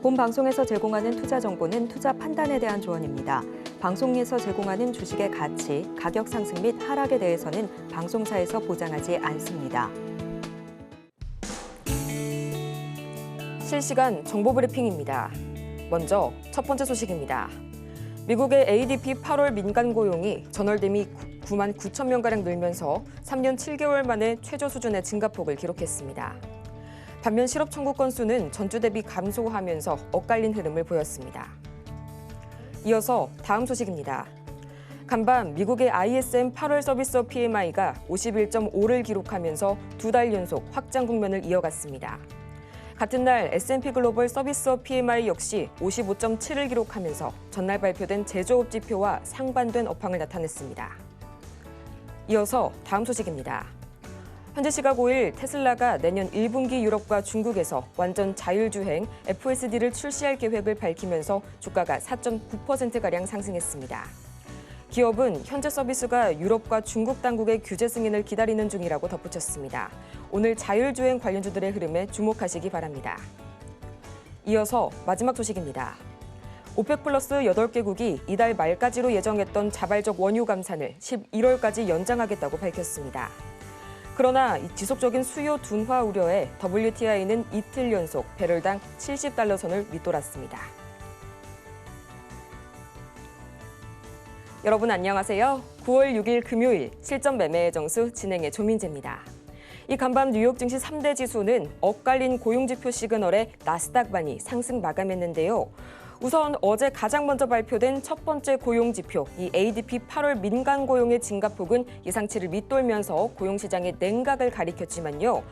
본 방송에서 제공하는 투자 정보는 투자 판단에 대한 조언입니다. 방송에서 제공하는 주식의 가치, 가격 상승 및 하락에 대해서는 방송사에서 보장하지 않습니다. 실시간 정보 브리핑입니다. 먼저 첫 번째 소식입니다. 미국의 ADP 8월 민간 고용이 전월 대비 9만 9천 명가량 늘면서 3년 7개월 만에 최저 수준의 증가폭을 기록했습니다. 반면 실업 청구 건수는 전주 대비 감소하면서 엇갈린 흐름을 보였습니다. 이어서 다음 소식입니다. 간밤 미국의 ISM 8월 서비스업 PMI가 51.5를 기록하면서 두 달 연속 확장 국면을 이어갔습니다. 같은 날 S&P 글로벌 서비스업 PMI 역시 55.7을 기록하면서 전날 발표된 제조업 지표와 상반된 업황을 나타냈습니다. 이어서 다음 소식입니다. 현재 시각 5일 테슬라가 내년 1분기 유럽과 중국에서 완전 자율주행 FSD를 출시할 계획을 밝히면서 주가가 4.9%가량 상승했습니다. 기업은 현재 서비스가 유럽과 중국 당국의 규제 승인을 기다리는 중이라고 덧붙였습니다. 오늘 자율주행 관련주들의 흐름에 주목하시기 바랍니다. 이어서 마지막 소식입니다. 오펙 플러스 8개국이 이달 말까지로 예정했던 자발적 원유 감산을 11월까지 연장하겠다고 밝혔습니다. 그러나 지속적인 수요 둔화 우려에 WTI는 이틀 연속 배럴당 $70 선을 밑돌았습니다. 여러분 안녕하세요. 9월 6일 금요일 실전 매매의 정수 진행의 조민재입니다. 이 간밤 뉴욕 증시 3대 지수는 엇갈린 고용지표 시그널에 나스닥반이 상승 마감했는데요. 우선 어제 가장 먼저 발표된 첫 번째 고용지표, 이 ADP 8월 민간 고용의 증가폭은 예상치를 밑돌면서 고용시장의 냉각을 가리켰지만요.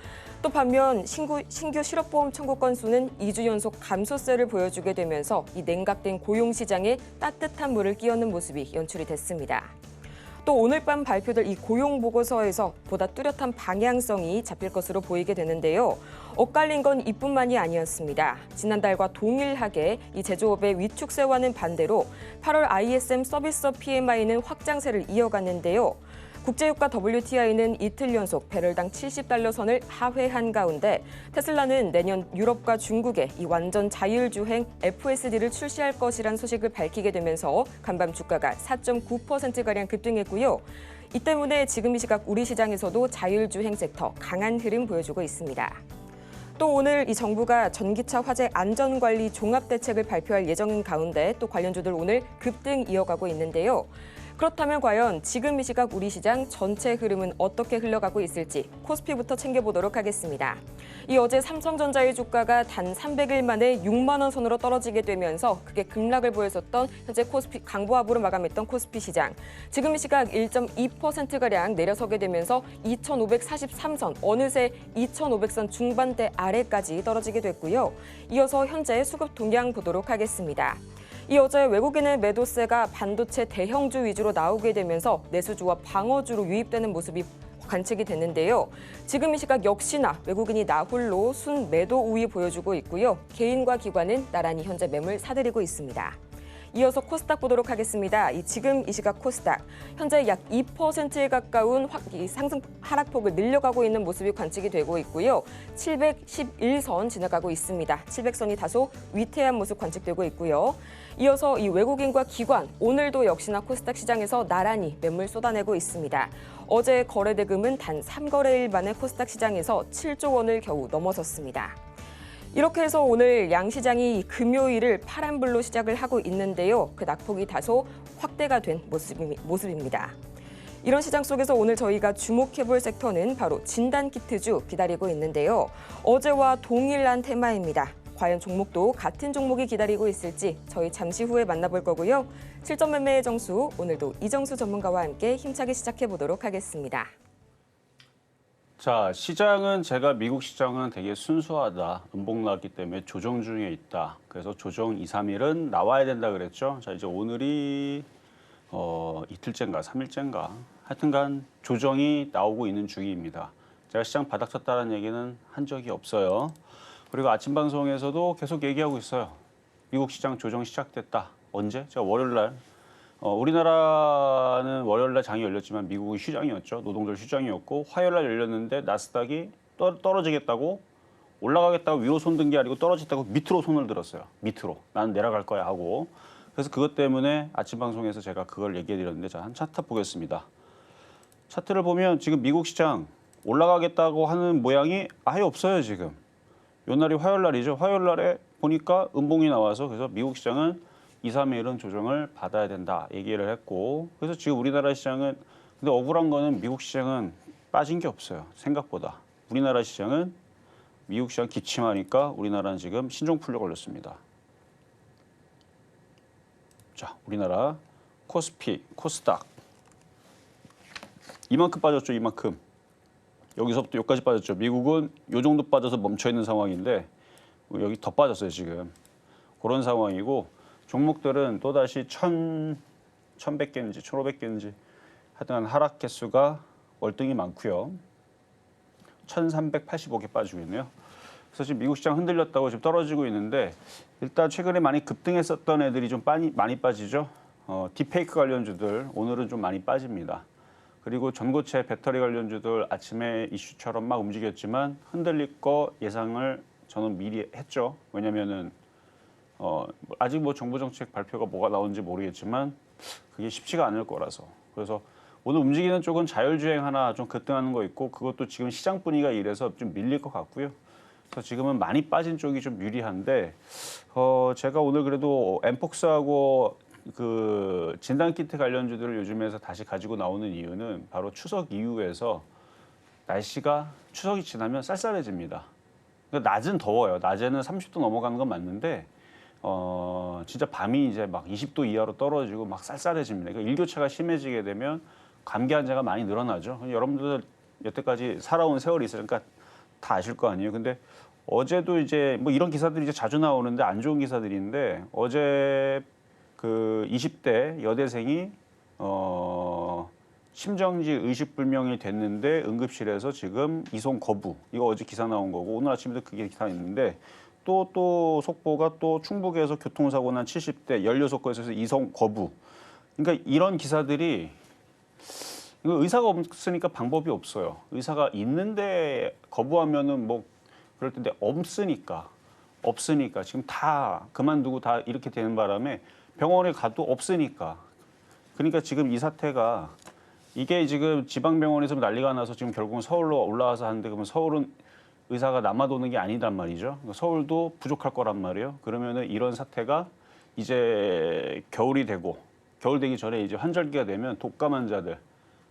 또 반면 신규 실업보험 청구 건수는 2주 연속 감소세를 보여주게 되면서 이 냉각된 고용시장에 따뜻한 물을 끼얹는 모습이 연출이 됐습니다. 또 오늘 밤 발표될 이 고용 보고서에서 보다 뚜렷한 방향성이 잡힐 것으로 보이게 되는데요. 엇갈린 건 이뿐만이 아니었습니다. 지난달과 동일하게 이 제조업의 위축세와는 반대로 8월 ISM 서비스업 PMI는 확장세를 이어갔는데요. 국제유가 WTI는 이틀 연속 배럴당 $70 선을 하회한 가운데 테슬라는 내년 유럽과 중국에 이 완전 자율주행 FSD를 출시할 것이란 소식을 밝히게 되면서 간밤 주가가 4.9%가량 급등했고요. 이 때문에 지금 이 시각 우리 시장에서도 자율주행 섹터 강한 흐름 보여주고 있습니다. 또 오늘 이 정부가 전기차 화재 안전관리 종합대책을 발표할 예정인 가운데 또 관련주들 오늘 급등 이어가고 있는데요. 그렇다면 과연 지금 이 시각 우리 시장 전체 흐름은 어떻게 흘러가고 있을지 코스피부터 챙겨보도록 하겠습니다. 이 어제 삼성전자의 주가가 단 300일 만에 6만 원 선으로 떨어지게 되면서 그게 급락을 보였었던 현재 코스피 강보합으로 마감했던 코스피 시장. 지금 이 시각 1.2%가량 내려서게 되면서 2,543선, 어느새 2,500선 중반대 아래까지 떨어지게 됐고요. 이어서 현재 수급 동향 보도록 하겠습니다. 이 어제 외국인의 매도세가 반도체 대형주 위주로 나오게 되면서 내수주와 방어주로 유입되는 모습이 관측이 됐는데요. 지금 이 시각 역시나 외국인이 나홀로 순매도 우위 보여주고 있고요. 개인과 기관은 나란히 현재 매물 사들이고 있습니다. 이어서 코스닥 보도록 하겠습니다. 지금 이 시각 코스닥 현재 약 2%에 가까운 상승 하락폭을 늘려가고 있는 모습이 관측이 되고 있고요. 711선 지나가고 있습니다. 700선이 다소 위태한 모습 관측되고 있고요. 이어서 이 외국인과 기관 오늘도 역시나 코스닥 시장에서 나란히 매물 쏟아내고 있습니다. 어제 거래 대금은 단 3거래일 만에 코스닥 시장에서 7조 원을 겨우 넘어섰습니다. 이렇게 해서 오늘 양시장이 금요일을 파란불로 시작을 하고 있는데요. 그 낙폭이 다소 확대가 된 모습입니다. 이런 시장 속에서 오늘 저희가 주목해볼 섹터는 바로 진단키트주 기다리고 있는데요. 어제와 동일한 테마입니다. 과연 종목도 같은 종목이 기다리고 있을지 저희 잠시 후에 만나볼 거고요. 실전 매매의 정수, 오늘도 이정수 전문가와 함께 힘차게 시작해보도록 하겠습니다. 자, 시장은 제가 미국 시장은 되게 순수하다. 음봉 나왔기 때문에 조정 중에 있다. 그래서 조정 2, 3일은 나와야 된다 그랬죠. 자, 이제 오늘이 이틀째인가 3일째인가 하여튼간 조정이 나오고 있는 중입니다. 제가 시장 바닥 쳤다는 얘기는 한 적이 없어요. 그리고 아침 방송에서도 계속 얘기하고 있어요. 미국 시장 조정 시작됐다. 언제? 제가 월요일 날 우리나라는 월요일 날 장이 열렸지만 미국은 휴장이었죠. 노동절 휴장이었고 화요일 날 열렸는데 나스닥이 떨어지겠다고 올라가겠다고 위로 손 든 게 아니고 떨어졌다고 밑으로 손을 들었어요. 밑으로. 나는 내려갈 거야 하고. 그래서 그것 때문에 아침 방송에서 제가 그걸 얘기해 드렸는데 자, 한 차트 보겠습니다. 차트를 보면 지금 미국 시장 올라가겠다고 하는 모양이 아예 없어요, 지금. 요 날이 화요일 날이죠. 화요일 날에 보니까 음봉이 나와서 그래서 미국 시장은 2, 3일은 조정을 받아야 된다 얘기를 했고 그래서 지금 우리나라 시장은 근데 억울한 거는 미국 시장은 빠진 게 없어요. 생각보다. 우리나라 시장은 미국 시장 기침하니까 우리나라는 지금 신종플루 걸렸습니다. 자, 우리나라 코스피, 코스닥 이만큼 빠졌죠, 이만큼. 여기서부터 여기까지 빠졌죠. 미국은 요 정도 빠져서 멈춰 있는 상황인데 여기 더 빠졌어요, 지금. 그런 상황이고 종목들은 또다시 1,100개인지 1,500개인지 하여튼 하락 개수가 월등히 많고요. 1,385개 빠지고 있네요. 그래서 지금 미국 시장 흔들렸다고 지금 떨어지고 있는데 일단 최근에 많이 급등했었던 애들이 좀 많이 빠지죠. 딥페이크 관련주들 오늘은 좀 많이 빠집니다. 그리고 전고체 배터리 관련주들 아침에 이슈처럼 막 움직였지만 흔들릴 거 예상을 저는 미리 했죠. 왜냐면은 아직 뭐 정부 정책 발표가 뭐가 나오는지 모르겠지만 그게 쉽지가 않을 거라서. 그래서 오늘 움직이는 쪽은 자율주행 하나 좀 급등하는 거 있고 그것도 지금 시장 분위기가 이래서 좀 밀릴 것 같고요. 그래서 지금은 많이 빠진 쪽이 좀 유리한데 제가 오늘 그래도 엠폭스하고 그 진단키트 관련주들을 요즘에서 다시 가지고 나오는 이유는 바로 추석 이후에서 날씨가 추석이 지나면 쌀쌀해집니다. 그러니까 낮은 더워요. 낮에는 30도 넘어가는 건 맞는데 진짜 밤이 이제 막 20도 이하로 떨어지고 막 쌀쌀해집니다. 그러니까 일교차가 심해지게 되면 감기 환자가 많이 늘어나죠. 여러분들 여태까지 살아온 세월이 있으니까 다 아실 거 아니에요. 근데 어제도 이제 뭐 이런 기사들이 이제 자주 나오는데 안 좋은 기사들인데 어제 그 20대 여대생이 심정지 의식불명이 됐는데 응급실에서 지금 이송 거부. 이거 어제 기사 나온 거고 오늘 아침에도 그게 기사 있는데 또 속보가 또 충북에서 교통사고 난 70대 16곳에서 이송 거부. 그러니까 이런 기사들이 의사가 없으니까 방법이 없어요. 의사가 있는데 거부하면은 뭐 그럴 텐데 없으니까 지금 다 그만두고 다 이렇게 되는 바람에 병원에 가도 없으니까. 그러니까 지금 이 사태가 이게 지금 지방병원에서 난리가 나서 지금 결국은 서울로 올라와서 하는데 그러면 서울은 의사가 남아도는 게 아니단 말이죠. 서울도 부족할 거란 말이에요. 그러면은 이런 사태가 이제 겨울이 되고 겨울 되기 전에 이제 환절기가 되면 독감 환자들,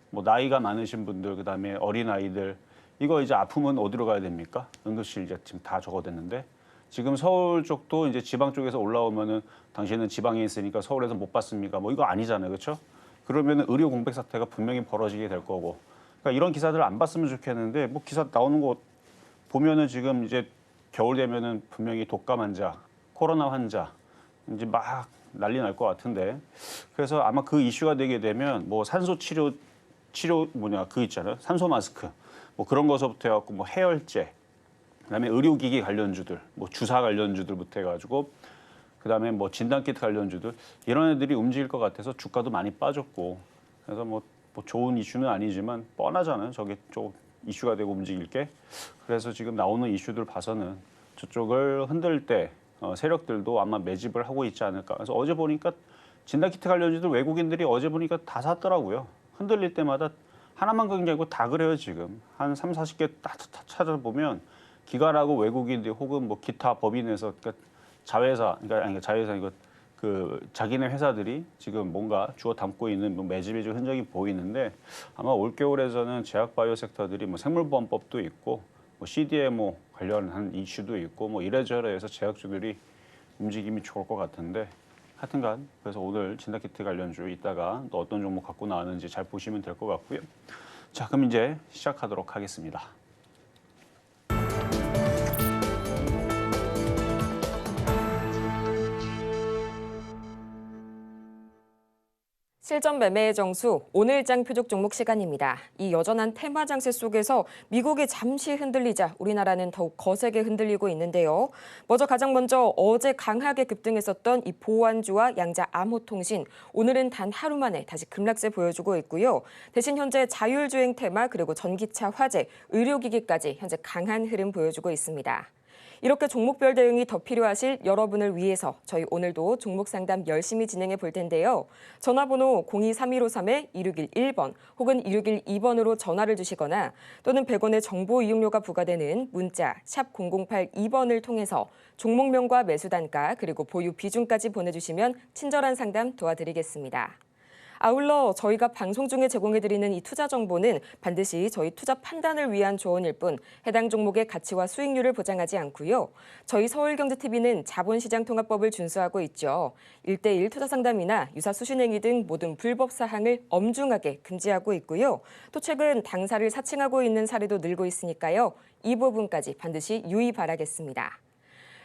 뭐 나이가 많으신 분들, 그다음에 어린 아이들 이거 이제 아프면 어디로 가야 됩니까? 응급실 이제 지금 다 적어댔는데 지금 서울 쪽도 이제 지방 쪽에서 올라오면은 당신은 지방에 있으니까 서울에서 못 받습니까? 뭐 이거 아니잖아요, 그렇죠? 그러면은 의료 공백 사태가 분명히 벌어지게 될 거고. 그러니까 이런 기사들을 안 봤으면 좋겠는데 뭐 기사 나오는 거 보면은 지금 이제 겨울 되면은 분명히 독감 환자, 코로나 환자 이제 막 난리 날 것 같은데 그래서 아마 그 이슈가 되게 되면 뭐 산소 치료 뭐냐 그 있잖아요, 산소 마스크 뭐 그런 거서부터 해갖고 뭐 해열제, 그다음에 의료기기 관련주들, 뭐 주사 관련주들부터 해가지고 그다음에 뭐 진단키트 관련주들 이런 애들이 움직일 것 같아서 주가도 많이 빠졌고 그래서 뭐 좋은 이슈는 아니지만 뻔하잖아요. 저게 좀 이슈가 되고 움직일 게. 그래서 지금 나오는 이슈들 봐서는 저쪽을 흔들 때 세력들도 아마 매집을 하고 있지 않을까. 그래서 어제 보니까 진단키트 관련주들 외국인들이 어제 보니까 다 샀더라고요. 흔들릴 때마다 하나만 그런 게 아니고 다 그래요 지금. 한 3, 40개 딱 찾아보면 기관하고 외국인들 혹은 뭐 기타 법인에서 그러니까 자회사, 그러니까 자회사 이거 그 자기네 회사들이 지금 뭔가 주워 담고 있는 뭐 매집의 흔적이 보이는데 아마 올겨울에서는 제약바이오 섹터들이 뭐 생물보험법도 있고 뭐 CDMO 관련한 이슈도 있고 뭐 이래저래 해서 제약주들이 움직임이 좋을 것 같은데 하여튼간 그래서 오늘 진단키트 관련주 이따가 또 어떤 종목 갖고 나왔는지 잘 보시면 될 것 같고요. 자, 그럼 이제 시작하도록 하겠습니다. 실전 매매의 정수, 오늘장 표적 종목 시간입니다. 이 여전한 테마 장세 속에서 미국이 잠시 흔들리자 우리나라는 더욱 거세게 흔들리고 있는데요. 가장 먼저 어제 강하게 급등했었던 이 보안주와 양자 암호통신, 오늘은 단 하루 만에 다시 급락세 보여주고 있고요. 대신 현재 자율주행 테마 그리고 전기차 화재, 의료기기까지 현재 강한 흐름 보여주고 있습니다. 이렇게 종목별 대응이 더 필요하실 여러분을 위해서 저희 오늘도 종목 상담 열심히 진행해 볼 텐데요. 전화번호 023153-2611번 혹은 2612번으로 전화를 주시거나 또는 100원의 정보 이용료가 부과되는 문자 샵 0082번을 통해서 종목명과 매수 단가 그리고 보유 비중까지 보내주시면 친절한 상담 도와드리겠습니다. 아울러 저희가 방송 중에 제공해드리는 이 투자 정보는 반드시 저희 투자 판단을 위한 조언일 뿐 해당 종목의 가치와 수익률을 보장하지 않고요. 저희 서울경제TV는 자본시장통합법을 준수하고 있죠. 1:1 투자 상담이나 유사 수신행위 등 모든 불법 사항을 엄중하게 금지하고 있고요. 또 최근 당사를 사칭하고 있는 사례도 늘고 있으니까요. 이 부분까지 반드시 유의 바라겠습니다.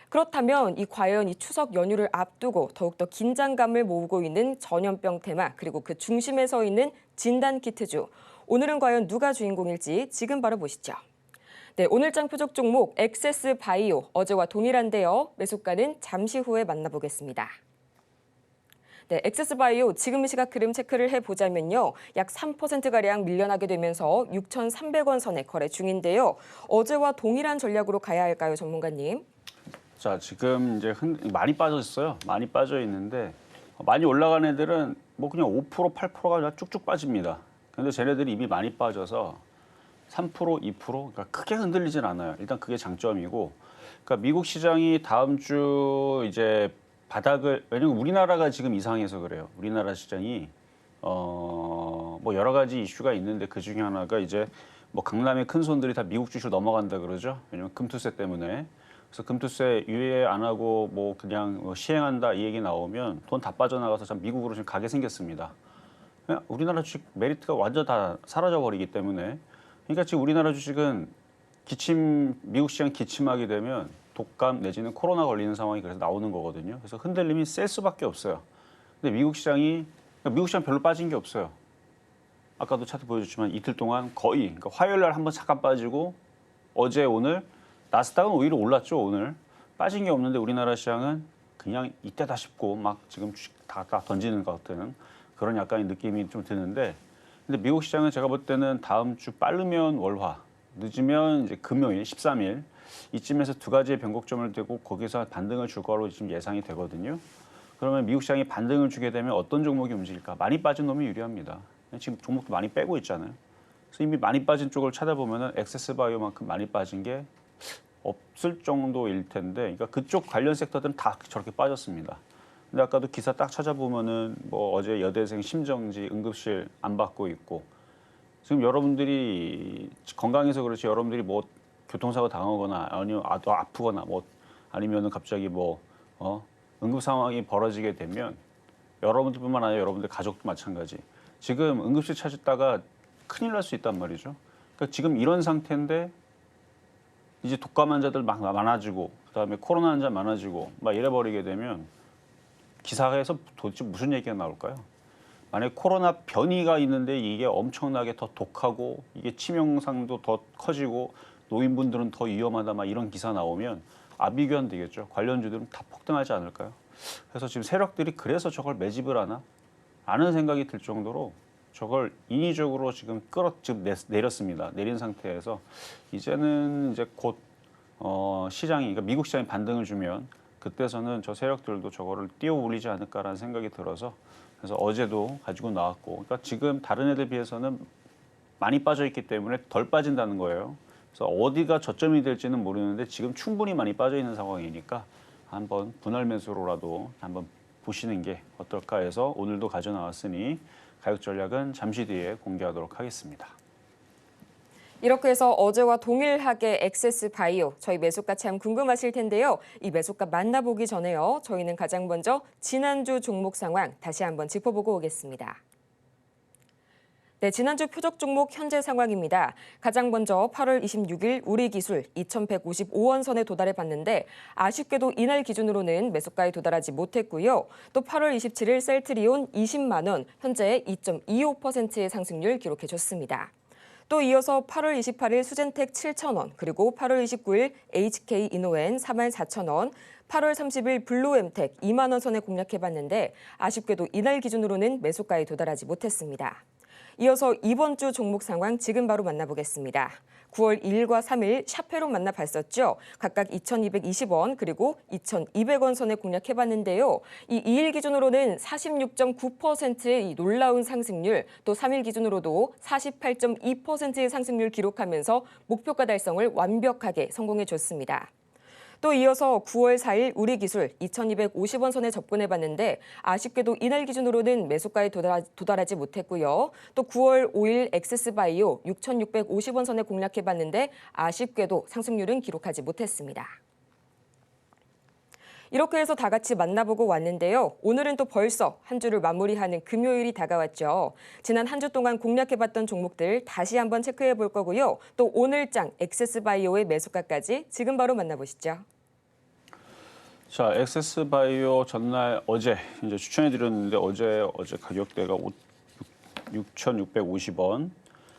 그렇다면 과연 이 추석 연휴를 앞두고 더욱더 긴장감을 모으고 있는 전염병 테마 그리고 그 중심에 서 있는 진단키트주. 오늘은 과연 누가 주인공일지 지금 바로 보시죠. 네, 오늘장 표적 종목 엑세스바이오 어제와 동일한데요. 매수가는 잠시 후에 만나보겠습니다. 네, 엑세스바이오 지금 이 시각 흐름 체크를 해보자면요. 약 3%가량 밀려나게 되면서 6,300원 선에 거래 중인데요. 어제와 동일한 전략으로 가야 할까요, 전문가님? 자, 지금 이제 많이 빠졌어요. 많이 빠져 있는데 많이 올라간 애들은 뭐 그냥 5%, 8%가 쭉쭉 빠집니다. 근데 쟤네들이 이미 많이 빠져서 3%, 2% 그러니까 크게 흔들리진 않아요. 일단 그게 장점이고, 그러니까 미국 시장이 다음 주 이제 바닥을, 왜냐면 우리나라가 지금 이상해서 그래요. 우리나라 시장이 뭐 여러 가지 이슈가 있는데 그 중에 하나가 이제 뭐 강남의 큰 손들이 다 미국 주식으로 넘어간다 그러죠. 왜냐면 금투세 때문에. 그래서 금투세 유예 안 하고 뭐 그냥 시행한다 이 얘기 나오면 돈 다 빠져나가서 참 미국으로 지금 가게 생겼습니다. 우리나라 주식 메리트가 완전 다 사라져 버리기 때문에, 그러니까 지금 우리나라 주식은 미국 시장 기침하게 되면 독감 내지는 코로나 걸리는 상황이 그래서 나오는 거거든요. 그래서 흔들림이 셀 수밖에 없어요. 근데 미국 시장 별로 빠진 게 없어요. 아까도 차트 보여줬지만 이틀 동안 거의, 그러니까 화요일 날 한번 잠깐 빠지고 어제 오늘 나스닥은 오히려 올랐죠. 오늘 빠진 게 없는데 우리나라 시장은 그냥 이때다 싶고 막 지금 주식 다 던지는 것 같은 그런 약간의 느낌이 좀 드는데, 근데 미국 시장은 제가 볼 때는 다음 주 빠르면 월화, 늦으면 이제 금요일 13일 이쯤에서 두 가지의 변곡점을 대고 거기서 반등을 줄 거로 지금 예상이 되거든요. 그러면 미국 시장이 반등을 주게 되면 어떤 종목이 움직일까? 많이 빠진 놈이 유리합니다. 지금 종목도 많이 빼고 있잖아요. 그래서 이미 많이 빠진 쪽을 찾아보면은 엑세스바이오만큼 많이 빠진 게 없을 정도일 텐데, 그러니까 그쪽 관련 섹터들은 다 저렇게 빠졌습니다. 근데 아까도 기사 딱 찾아보면은 뭐 어제 여대생 심정지 응급실 안 받고 있고, 지금 여러분들이 건강해서 그렇지 여러분들이 뭐 교통사고 당하거나 아니면 아프거나 뭐 아니면은 갑자기 뭐 응급 상황이 벌어지게 되면 여러분들뿐만 아니라 여러분들 가족도 마찬가지. 지금 응급실 찾았다가 큰일 날 수 있단 말이죠. 그러니까 지금 이런 상태인데 이제 독감 환자들 막 많아지고 그다음에 코로나 환자 많아지고 막 이래버리게 되면 기사에서 도대체 무슨 얘기가 나올까요? 만약에 코로나 변이가 있는데 이게 엄청나게 더 독하고 이게 치명상도 더 커지고 노인분들은 더 위험하다 막 이런 기사 나오면 아비규환 되겠죠. 관련주들은 다 폭등하지 않을까요? 그래서 지금 세력들이 그래서 저걸 매집을 하나? 라는 생각이 들 정도로 저걸 인위적으로 지금 내렸습니다. 내린 상태에서 이제는 이제 곧 시장이, 그러니까 미국 시장이 반등을 주면 그때서는 저 세력들도 저거를 띄워 올리지 않을까라는 생각이 들어서, 그래서 어제도 가지고 나왔고, 그러니까 지금 다른 애들 비해서는 많이 빠져 있기 때문에 덜 빠진다는 거예요. 그래서 어디가 저점이 될지는 모르는데 지금 충분히 많이 빠져 있는 상황이니까 한번 분할 매수로라도 한번 보시는 게 어떨까 해서 오늘도 가져 나왔으니 가격 전략은 잠시 뒤에 공개하도록 하겠습니다. 이렇게 해서 어제와 동일하게 엑세스바이오 저희 매수가 참 궁금하실 텐데요. 이 매수가 만나보기 전에요. 저희는 가장 먼저 지난주 종목 상황 다시 한번 짚어보고 오겠습니다. 네, 지난주 표적 종목 현재 상황입니다. 가장 먼저 8월 26일 우리기술 2,155원 선에 도달해 봤는데 아쉽게도 이날 기준으로는 매수가에 도달하지 못했고요. 또 8월 27일 셀트리온 20만 원, 현재 2.25%의 상승률 기록해줬습니다. 또 이어서 8월 28일 수젠텍 7,000원, 그리고 8월 29일 HK이노엔 44,000원, 8월 30일 블루엠텍 2만 원 선에 공략해봤는데 아쉽게도 이날 기준으로는 매수가에 도달하지 못했습니다. 이어서 이번 주 종목 상황 지금 바로 만나보겠습니다. 9월 2일과 3일 샤페로 만나봤었죠. 각각 2,220원 그리고 2,200원 선에 공략해봤는데요. 이 2일 기준으로는 46.9%의 이 놀라운 상승률, 또 3일 기준으로도 48.2%의 상승률 기록하면서 목표가 달성을 완벽하게 성공해줬습니다. 또 이어서 9월 4일 우리기술 2,250원 선에 접근해봤는데 아쉽게도 이날 기준으로는 매수가에 도달하지 못했고요. 또 9월 5일 엑세스바이오 6,650원 선에 공략해봤는데 아쉽게도 상승률은 기록하지 못했습니다. 이렇게 해서 다 같이 만나보고 왔는데요. 오늘은 또 벌써 한 주를 마무리하는 금요일이 다가왔죠. 지난 한 주 동안 공략해봤던 종목들 다시 한번 체크해 볼 거고요. 또 오늘장 엑세스바이오의 매수가까지 지금 바로 만나보시죠. 자, 엑세스바이오 전날 어제 이제 추천해드렸는데 어제 가격대가 6,650원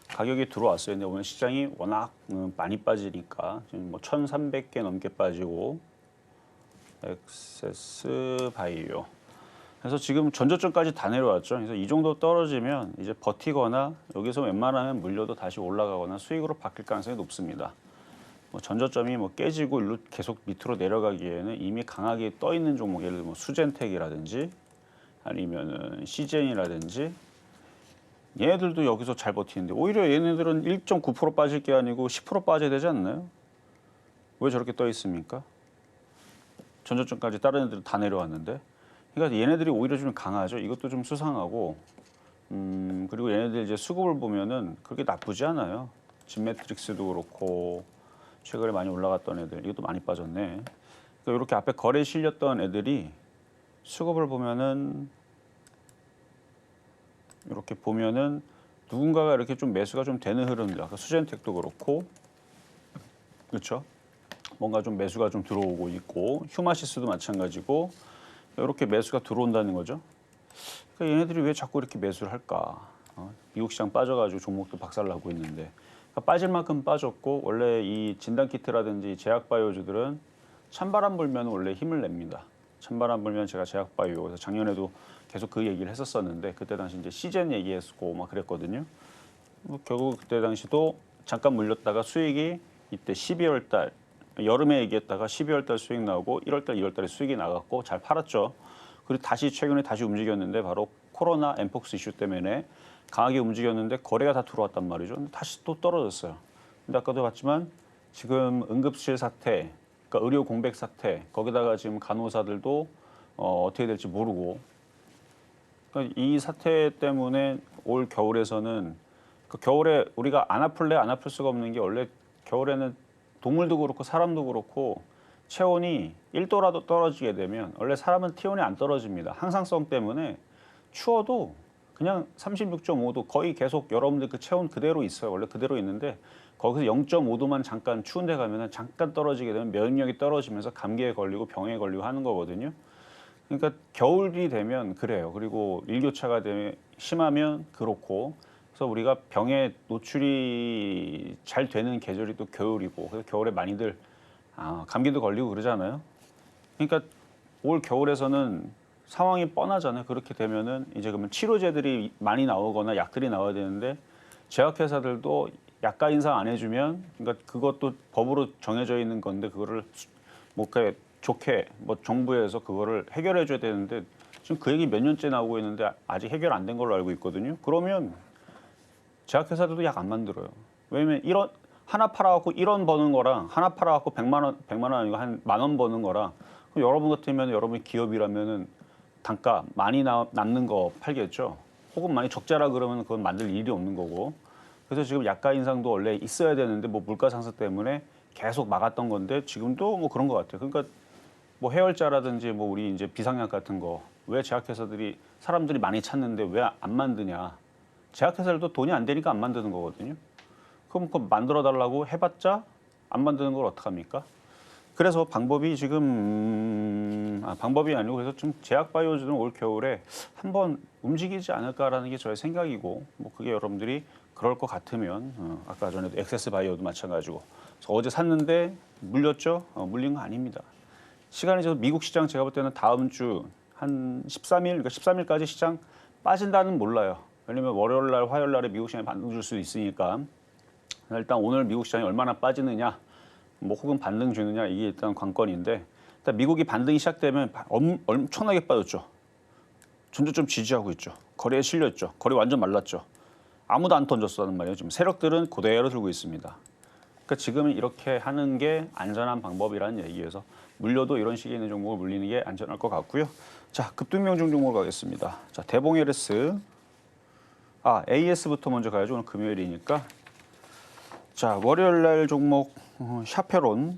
가격이 들어왔어요. 근데 오늘 시장이 워낙 많이 빠지니까 지금 뭐 1,300개 넘게 빠지고 엑세스바이오. 그래서 지금 전저점까지 다 내려왔죠. 그래서 이 정도 떨어지면 이제 버티거나 여기서 웬만하면 물려도 다시 올라가거나 수익으로 바뀔 가능성이 높습니다. 뭐 전저점이 뭐 깨지고 일로 계속 밑으로 내려가기에는 이미 강하게 떠 있는 종목, 예를 들면 뭐 수젠텍이라든지 아니면은 시젠이라든지 얘네들도 여기서 잘 버티는데 오히려 얘네들은 1.9% 빠질 게 아니고 10% 빠져야 되지 않나요? 왜 저렇게 떠 있습니까? 전저점까지 다른 애들은 다 내려왔는데, 그러니까 얘네들이 오히려 좀 강하죠. 이것도 좀 수상하고, 그리고 얘네들 이제 수급을 보면은 그렇게 나쁘지 않아요. 진매트릭스도 그렇고 최근에 많이 올라갔던 애들, 이것도 많이 빠졌네. 그러니까 이렇게 앞에 거래에 실렸던 애들이 수급을 보면은 이렇게 보면은 누군가가 이렇게 좀 매수가 좀 되는 흐름들. 아까 수젠텍도 그렇고, 그렇죠? 뭔가 좀 매수가 좀 들어오고 있고, 휴마시스도 마찬가지고 이렇게 매수가 들어온다는 거죠. 그러니까 얘네들이 왜 자꾸 이렇게 매수를 할까? 미국 시장 빠져가지고 종목도 박살나고 있는데, 그러니까 빠질 만큼 빠졌고, 원래 이 진단키트라든지 제약바이오주들은 찬바람 불면 원래 힘을 냅니다. 찬바람 불면 제가 제약바이오, 그래서 작년에도 계속 그 얘기를 했었었는데, 그때 당시 이제 시젠 얘기했고 막 그랬거든요. 뭐 결국 그때 당시도 잠깐 물렸다가 수익이 이때 12월 달 여름에 얘기했다가 12월 달 수익 나오고 1월 달, 2월 달에 수익이 나갔고 잘 팔았죠. 그리고 다시 최근에 다시 움직였는데 바로 코로나 엠폭스 이슈 때문에 강하게 움직였는데 거래가 다 들어왔단 말이죠. 근데 다시 또 떨어졌어요. 근데 아까도 봤지만 지금 응급실 사태, 그러니까 의료 공백 사태, 거기다가 지금 간호사들도 어떻게 될지 모르고, 그러니까 이 사태 때문에 올 겨울에서는 그 겨울에 우리가 안 아플래 안 아플 수가 없는 게, 원래 겨울에는 동물도 그렇고 사람도 그렇고 체온이 1도라도 떨어지게 되면, 원래 사람은体温이 안 떨어집니다. 항상성 때문에 추워도 그냥 36.5도 거의 계속 여러분들 그 체온 그대로 있어요. 원래 그대로 있는데 거기서 0.5도만 잠깐 추운 데 가면은 잠깐 떨어지게 되면 면역력이 떨어지면서 감기에 걸리고 병에 걸리고 하는 거거든요. 그러니까 겨울이 되면 그래요. 그리고 일교차가 심하면 그렇고, 그래서 우리가 병에 노출이 잘 되는 계절이 또 겨울이고, 그래서 겨울에 많이들 감기도 걸리고 그러잖아요. 그러니까 올 겨울에서는 상황이 뻔하잖아요. 그렇게 되면은 이제 그러면 치료제들이 많이 나오거나 약들이 나와야 되는데, 제약회사들도 약가 인상 안 해주면, 그러니까 그것도 법으로 정해져 있는 건데 그거를 뭐 그렇게 좋게 뭐 정부에서 그거를 해결해 줘야 되는데, 지금 그 얘기 몇 년째 나오고 있는데 아직 해결 안 된 걸로 알고 있거든요. 그러면 제약회사들도 약 안 만들어요. 왜냐면 하나 팔아갖고 1원 버는 거랑 하나 팔아갖고 100만 원 아니고 한 10,000원 버는 거랑, 그럼 여러분 같으면 여러분이 기업이라면은 단가 많이 남는 거 팔겠죠. 혹은 많이 적자라 그러면 그건 만들 일이 없는 거고. 그래서 지금 약가 인상도 원래 있어야 되는데 뭐 물가 상승 때문에 계속 막았던 건데 지금도 뭐 그런 것 같아요. 그러니까 뭐 해열제라든지 뭐 우리 이제 비상약 같은 거 왜 제약회사들이 사람들이 많이 찾는데 왜 안 만드냐? 제약회사들도 돈이 안 되니까 안 만드는 거거든요. 그럼 그거 만들어 달라고 해봤자 안 만드는 걸 어떡합니까? 그래서 방법이 지금 방법이 아니고, 그래서 좀 제약바이오주는 올 겨울에 한번 움직이지 않을까라는 게 저의 생각이고, 뭐 그게 여러분들이 그럴 것 같으면 아까 전에도 엑세스바이오도 마찬가지고, 그래서 어제 샀는데 물렸죠? 물린 거 아닙니다. 시간이 저 미국 시장 제가 볼 때는 다음 주 한 13일, 그러니까 13일까지 시장 빠진다는 몰라요. 왜냐면 월요일 날, 화요일 날에 미국 시장에 반등 줄 수 있으니까. 일단 오늘 미국 시장이 얼마나 빠지느냐, 뭐 혹은 반등 주느냐 이게 일단 관건인데, 일단 미국이 반등이 시작되면 엄청나게 빠졌죠. 전저점 지지하고 있죠. 거래에 실렸죠. 거래 완전 말랐죠. 아무도 안 던졌다는 말이에요. 지금 세력들은 그대로 들고 있습니다. 그러니까 지금은 이렇게 하는 게 안전한 방법이라는 얘기여서 물려도 이런 식의 있는 종목을 물리는 게 안전할 것 같고요. 자, 급등명중 종목으로 가겠습니다. 자, 대봉 LS. AS부터 먼저 가야죠. 오늘 금요일이니까. 자, 월요일 날 종목 샤페론.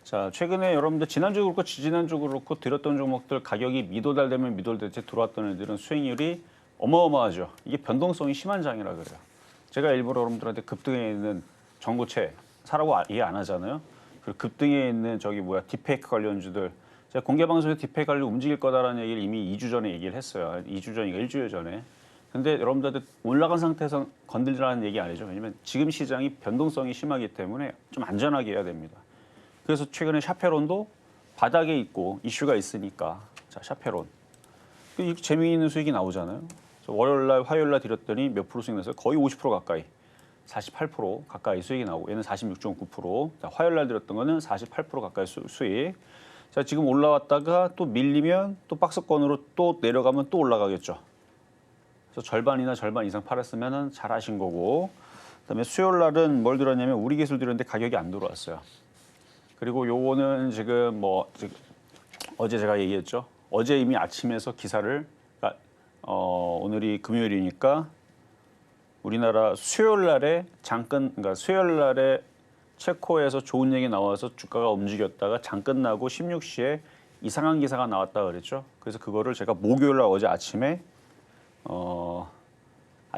자, 최근에 여러분들 지난주 그렇고 지지난주 그렇고 드렸던 종목들 가격이 미도달되면 미도달때 들어왔던 애들은 수익률이 어마어마하죠. 이게 변동성이 심한 장이라 그래요. 제가 일부러 여러분들한테 급등에 있는 전고체 사라고 얘기 안 하잖아요. 그리고 급등에 있는 딥페이크 관련주들, 제가 공개 방송에서 딥페이크 관련 움직일 거다라는 얘기를 이미 2주 전에 얘기를 했어요. 2주 전이니까 일주일 전에. 근데 여러분들한테 올라간 상태에서 건들라는 얘기 아니죠. 왜냐면 지금 시장이 변동성이 심하기 때문에 좀 안전하게 해야 됩니다. 그래서 최근에 샤페론도 바닥에 있고 이슈가 있으니까, 자, 샤페론. 재미있는 수익이 나오잖아요. 월요일 날, 화요일 날 드렸더니 몇 프로 수익 났어요? 거의 50% 가까이. 48% 가까이 수익이 나오고, 얘는 46.9%. 자, 화요일 날 드렸던 거는 48% 가까이 수익. 자, 지금 올라왔다가 또 밀리면 또 박스권으로 또 내려가면 또 올라가겠죠. 그래서 절반이나 절반 이상 팔았으면 잘하신 거고, 그다음에 수요일 날은 뭘 들었냐면 우리 기술 들었는데 가격이 안 들어왔어요. 그리고 요거는 지금 어제 제가 얘기했죠. 어제 이미 아침에서 기사를, 오늘이 금요일이니까 우리나라 수요일 날에 그러니까 수요일 날에 체코에서 좋은 얘기 나와서 주가가 움직였다가 장 끝나고 16시에 이상한 기사가 나왔다 그랬죠. 그래서 그거를 제가 목요일 날 어제 아침에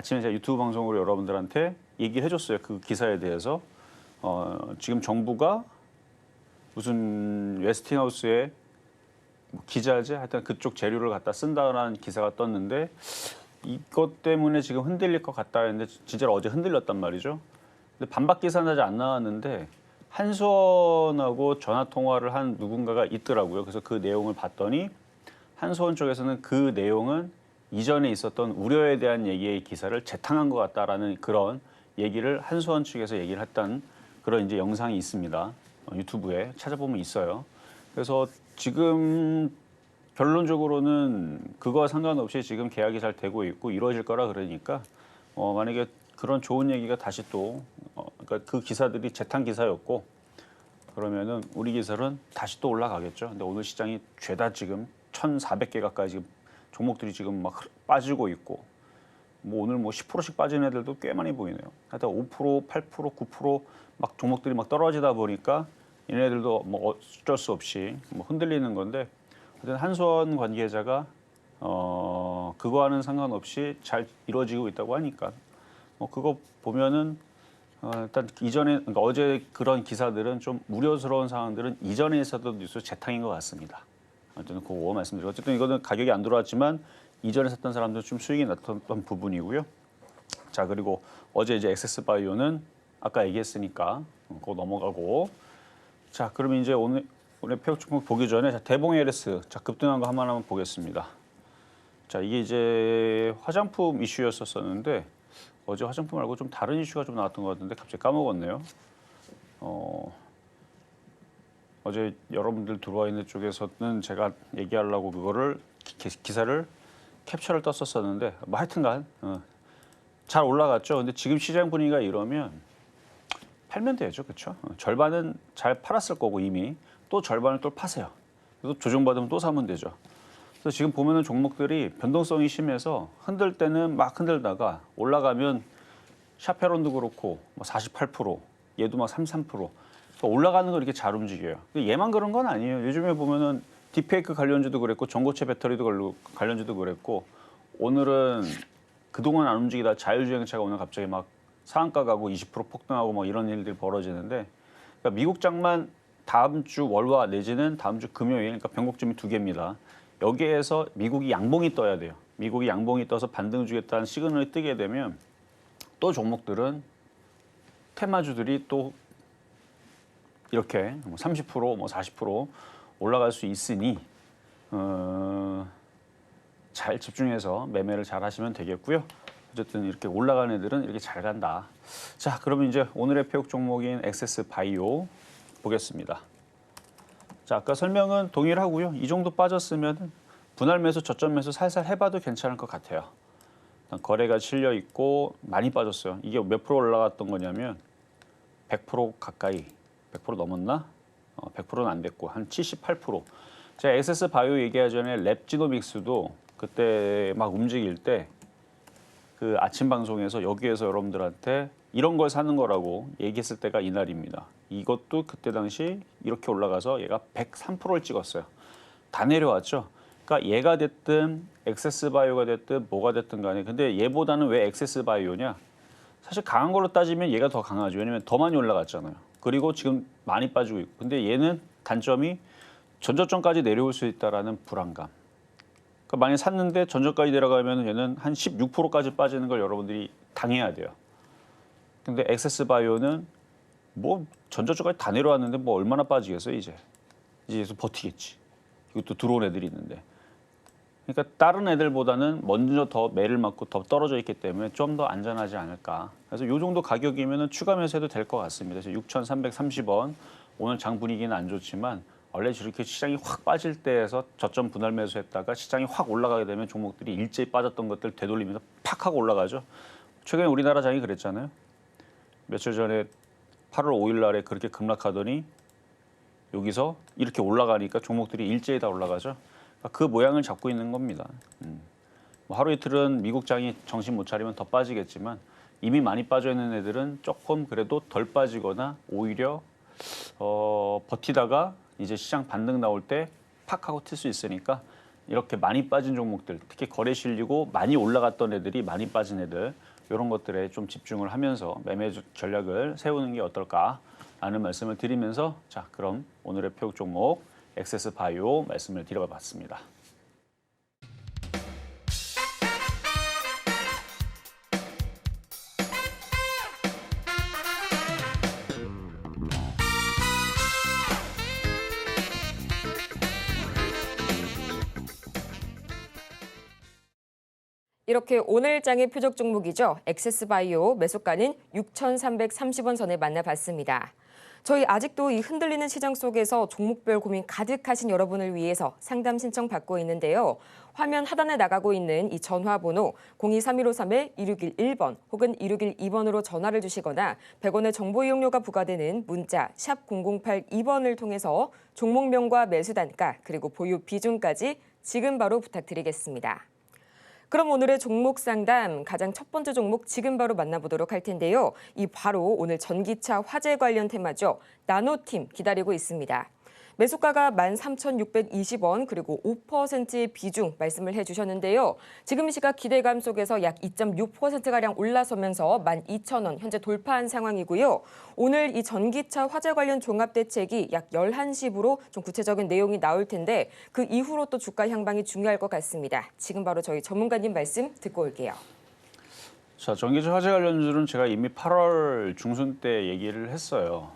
제가 유튜브 방송으로 여러분들한테 얘기를 해줬어요. 그 기사에 대해서. 지금 정부가 무슨 웨스팅하우스에 기자재 하여튼 그쪽 재료를 갖다 쓴다라는 기사가 떴는데, 이것 때문에 지금 흔들릴 것 같다 했는데 진짜로 어제 흔들렸단 말이죠. 근데 반박 기사는 아직 안 나왔는데 한수원하고 전화 통화를 한 누군가가 있더라고요. 그래서 그 내용을 봤더니 한수원 쪽에서는 그 내용은 이전에 있었던 우려에 대한 얘기의 기사를 재탕한 것 같다라는 그런 얘기를 한수원 측에서 얘기를 했던 그런 이제 영상이 있습니다. 유튜브에 찾아보면 있어요. 그래서 지금 결론적으로는 그거와 상관없이 지금 계약이 잘 되고 있고 이루어질 거라 그러니까, 만약에 그런 좋은 얘기가 다시 또 그러니까 그 기사들이 재탕 기사였고 그러면은 우리 기술은 다시 또 올라가겠죠. 근데 오늘 시장이 죄다 지금 1,400개 가까이 지금 종목들이 지금 막 빠지고 있고, 뭐 오늘 뭐 10%씩 빠진 애들도 꽤 많이 보이네요. 하여튼 5%, 8%, 9%막 종목들이 막 떨어지다 보니까 얘네들도 뭐 어쩔 수 없이 뭐 흔들리는 건데, 하여튼 한수원 관계자가 그거와는 상관없이 잘 이루어지고 있다고 하니까 그거 보면은 일단 그러니까 어제 그런 기사들은 좀 우려스러운 상황들은 이전에 있었던 뉴스 재탕인 것 같습니다. 어쨌든 그거 말씀드리고, 어쨌든 이거는 가격이 안 들어왔지만 이전에 샀던 사람들 좀 수익이 났던 부분이고요. 자, 그리고 어제 이제 엑세스바이오는 아까 얘기했으니까 그거 넘어가고, 자, 그러면 이제 오늘 폐업종목 보기 전에 대봉 LS 자 급등한 거 한번 보겠습니다. 자, 이게 이제 화장품 이슈였었는데 어제 화장품 말고 좀 다른 이슈가 좀 나왔던 것 같은데 갑자기 까먹었네요. 어제 여러분들 들어와 있는 쪽에서는 제가 얘기하려고 그거를 기사를 캡처를 떴었었는데 뭐 하여튼간 잘 올라갔죠. 근데 지금 시장 분위기가 이러면 팔면 되죠, 그렇죠? 절반은 잘 팔았을 거고 이미 또 절반을 또 파세요. 그래서 조정받으면 또 사면 되죠. 그래서 지금 보면은 종목들이 변동성이 심해서 흔들 때는 막 흔들다가 올라가면 샤페론도 그렇고 뭐 48%, 얘도 막 33%. 그러니까 올라가는 거 이렇게 잘 움직여요. 얘만 그런 건 아니에요. 요즘에 보면은 딥페이크 관련주도 그랬고 전고체 배터리도 관련주도 그랬고, 오늘은 그동안 안 움직이다 자율주행차가 오늘 갑자기 막 상한가 가고 20% 폭등하고 뭐 이런 일들이 벌어지는데, 그러니까 미국 장만 다음 주 월화 내지는 다음 주 금요일, 그러니까 변곡점이 2개입니다. 여기에서 미국이 양봉이 떠야 돼요. 미국이 양봉이 떠서 반등 주겠다는 시그널이 뜨게 되면 또 종목들은 테마주들이 또 이렇게 30%, 뭐 40% 올라갈 수 있으니 잘 집중해서 매매를 잘 하시면 되겠고요. 어쨌든 이렇게 올라간 애들은 이렇게 잘 간다. 자, 그러면 이제 오늘의 표역 종목인 엑세스 바이오 보겠습니다. 자, 아까 설명은 동일하고요. 이 정도 빠졌으면 분할 매수, 저점 매수 살살 해봐도 괜찮을 것 같아요. 거래가 실려 있고 많이 빠졌어요. 이게 몇 프로 올라갔던 거냐면 100% 가까이, 100% 넘었나? 100%는 안 됐고 한 78%. 제가 엑세스 바이오 얘기하기 전에 랩지노믹스도 그때 막 움직일 때 그 아침 방송에서 여기에서 여러분들한테 이런 걸 사는 거라고 얘기했을 때가 이날입니다. 이것도 그때 당시 이렇게 올라가서 얘가 103%를 찍었어요. 다 내려왔죠. 그러니까 얘가 됐든 엑세스 바이오가 됐든 뭐가 됐든 간에 근데 얘보다는 왜 엑세스 바이오냐? 사실 강한 걸로 따지면 얘가 더 강하죠. 왜냐면 더 많이 올라갔잖아요. 그리고 지금 많이 빠지고 있고. 근데 얘는 단점이 전저점까지 내려올 수 있다라는 불안감. 그러니까 만약 샀는데 전저까지 내려가면 얘는 한 16%까지 빠지는 걸 여러분들이 당해야 돼요. 근데 엑세스 바이오는 뭐 전저점까지 다 내려왔는데 뭐 얼마나 빠지겠어요, 이제. 이제 버티겠지. 이것도 들어온 애들이 있는데. 그러니까 다른 애들보다는 먼저 더 매를 맞고 더 떨어져 있기 때문에 좀 더 안전하지 않을까. 그래서 이 정도 가격이면 추가 매수해도 될 것 같습니다. 그래서 6,330원. 오늘 장 분위기는 안 좋지만 원래 저렇게 시장이 확 빠질 때에서 저점 분할 매수했다가 시장이 확 올라가게 되면 종목들이 일제히 빠졌던 것들 되돌리면서 팍 하고 올라가죠. 최근에 우리나라 장이 그랬잖아요. 며칠 전에 8월 5일 날에 그렇게 급락하더니 여기서 이렇게 올라가니까 종목들이 일제히 다 올라가죠. 그 모양을 잡고 있는 겁니다. 뭐 하루 이틀은 미국 장이 정신 못 차리면 더 빠지겠지만 이미 많이 빠져 있는 애들은 조금 그래도 덜 빠지거나 오히려 버티다가 이제 시장 반등 나올 때 팍 하고 튈 수 있으니까 이렇게 많이 빠진 종목들, 특히 거래 실리고 많이 올라갔던 애들이 많이 빠진 애들 이런 것들에 좀 집중을 하면서 매매 전략을 세우는 게 어떨까 하는 말씀을 드리면서 자, 그럼 오늘의 표적 종목 엑세스 바이오 말씀을 드려봤습니다. 이렇게 오늘 장의 표적 종목이죠. 엑세스 바이오 매수가는 6,330원 선을 만나봤습니다. 저희 아직도 이 흔들리는 시장 속에서 종목별 고민 가득하신 여러분을 위해서 상담 신청 받고 있는데요. 화면 하단에 나가고 있는 이 전화번호 023153-2611번 혹은 2612번으로 전화를 주시거나 100원의 정보 이용료가 부과되는 문자 샵 0082번을 통해서 종목명과 매수 단가 그리고 보유 비중까지 지금 바로 부탁드리겠습니다. 그럼 오늘의 종목 상담 가장 첫 번째 종목 지금 바로 만나보도록 할 텐데요. 이 바로 오늘 전기차 화재 관련 테마죠. 나노팀 기다리고 있습니다. 매수가가 13,620원 그리고 5%의 비중 말씀을 해주셨는데요. 지금 시각 기대감 속에서 약 2.6%가량 올라서면서 12,000원 현재 돌파한 상황이고요. 오늘 이 전기차 화재 관련 종합대책이 약 11시부로 좀 구체적인 내용이 나올 텐데 그 이후로 또 주가 향방이 중요할 것 같습니다. 지금 바로 저희 전문가님 말씀 듣고 올게요. 자, 전기차 화재 관련주는 제가 이미 8월 중순 때 얘기를 했어요.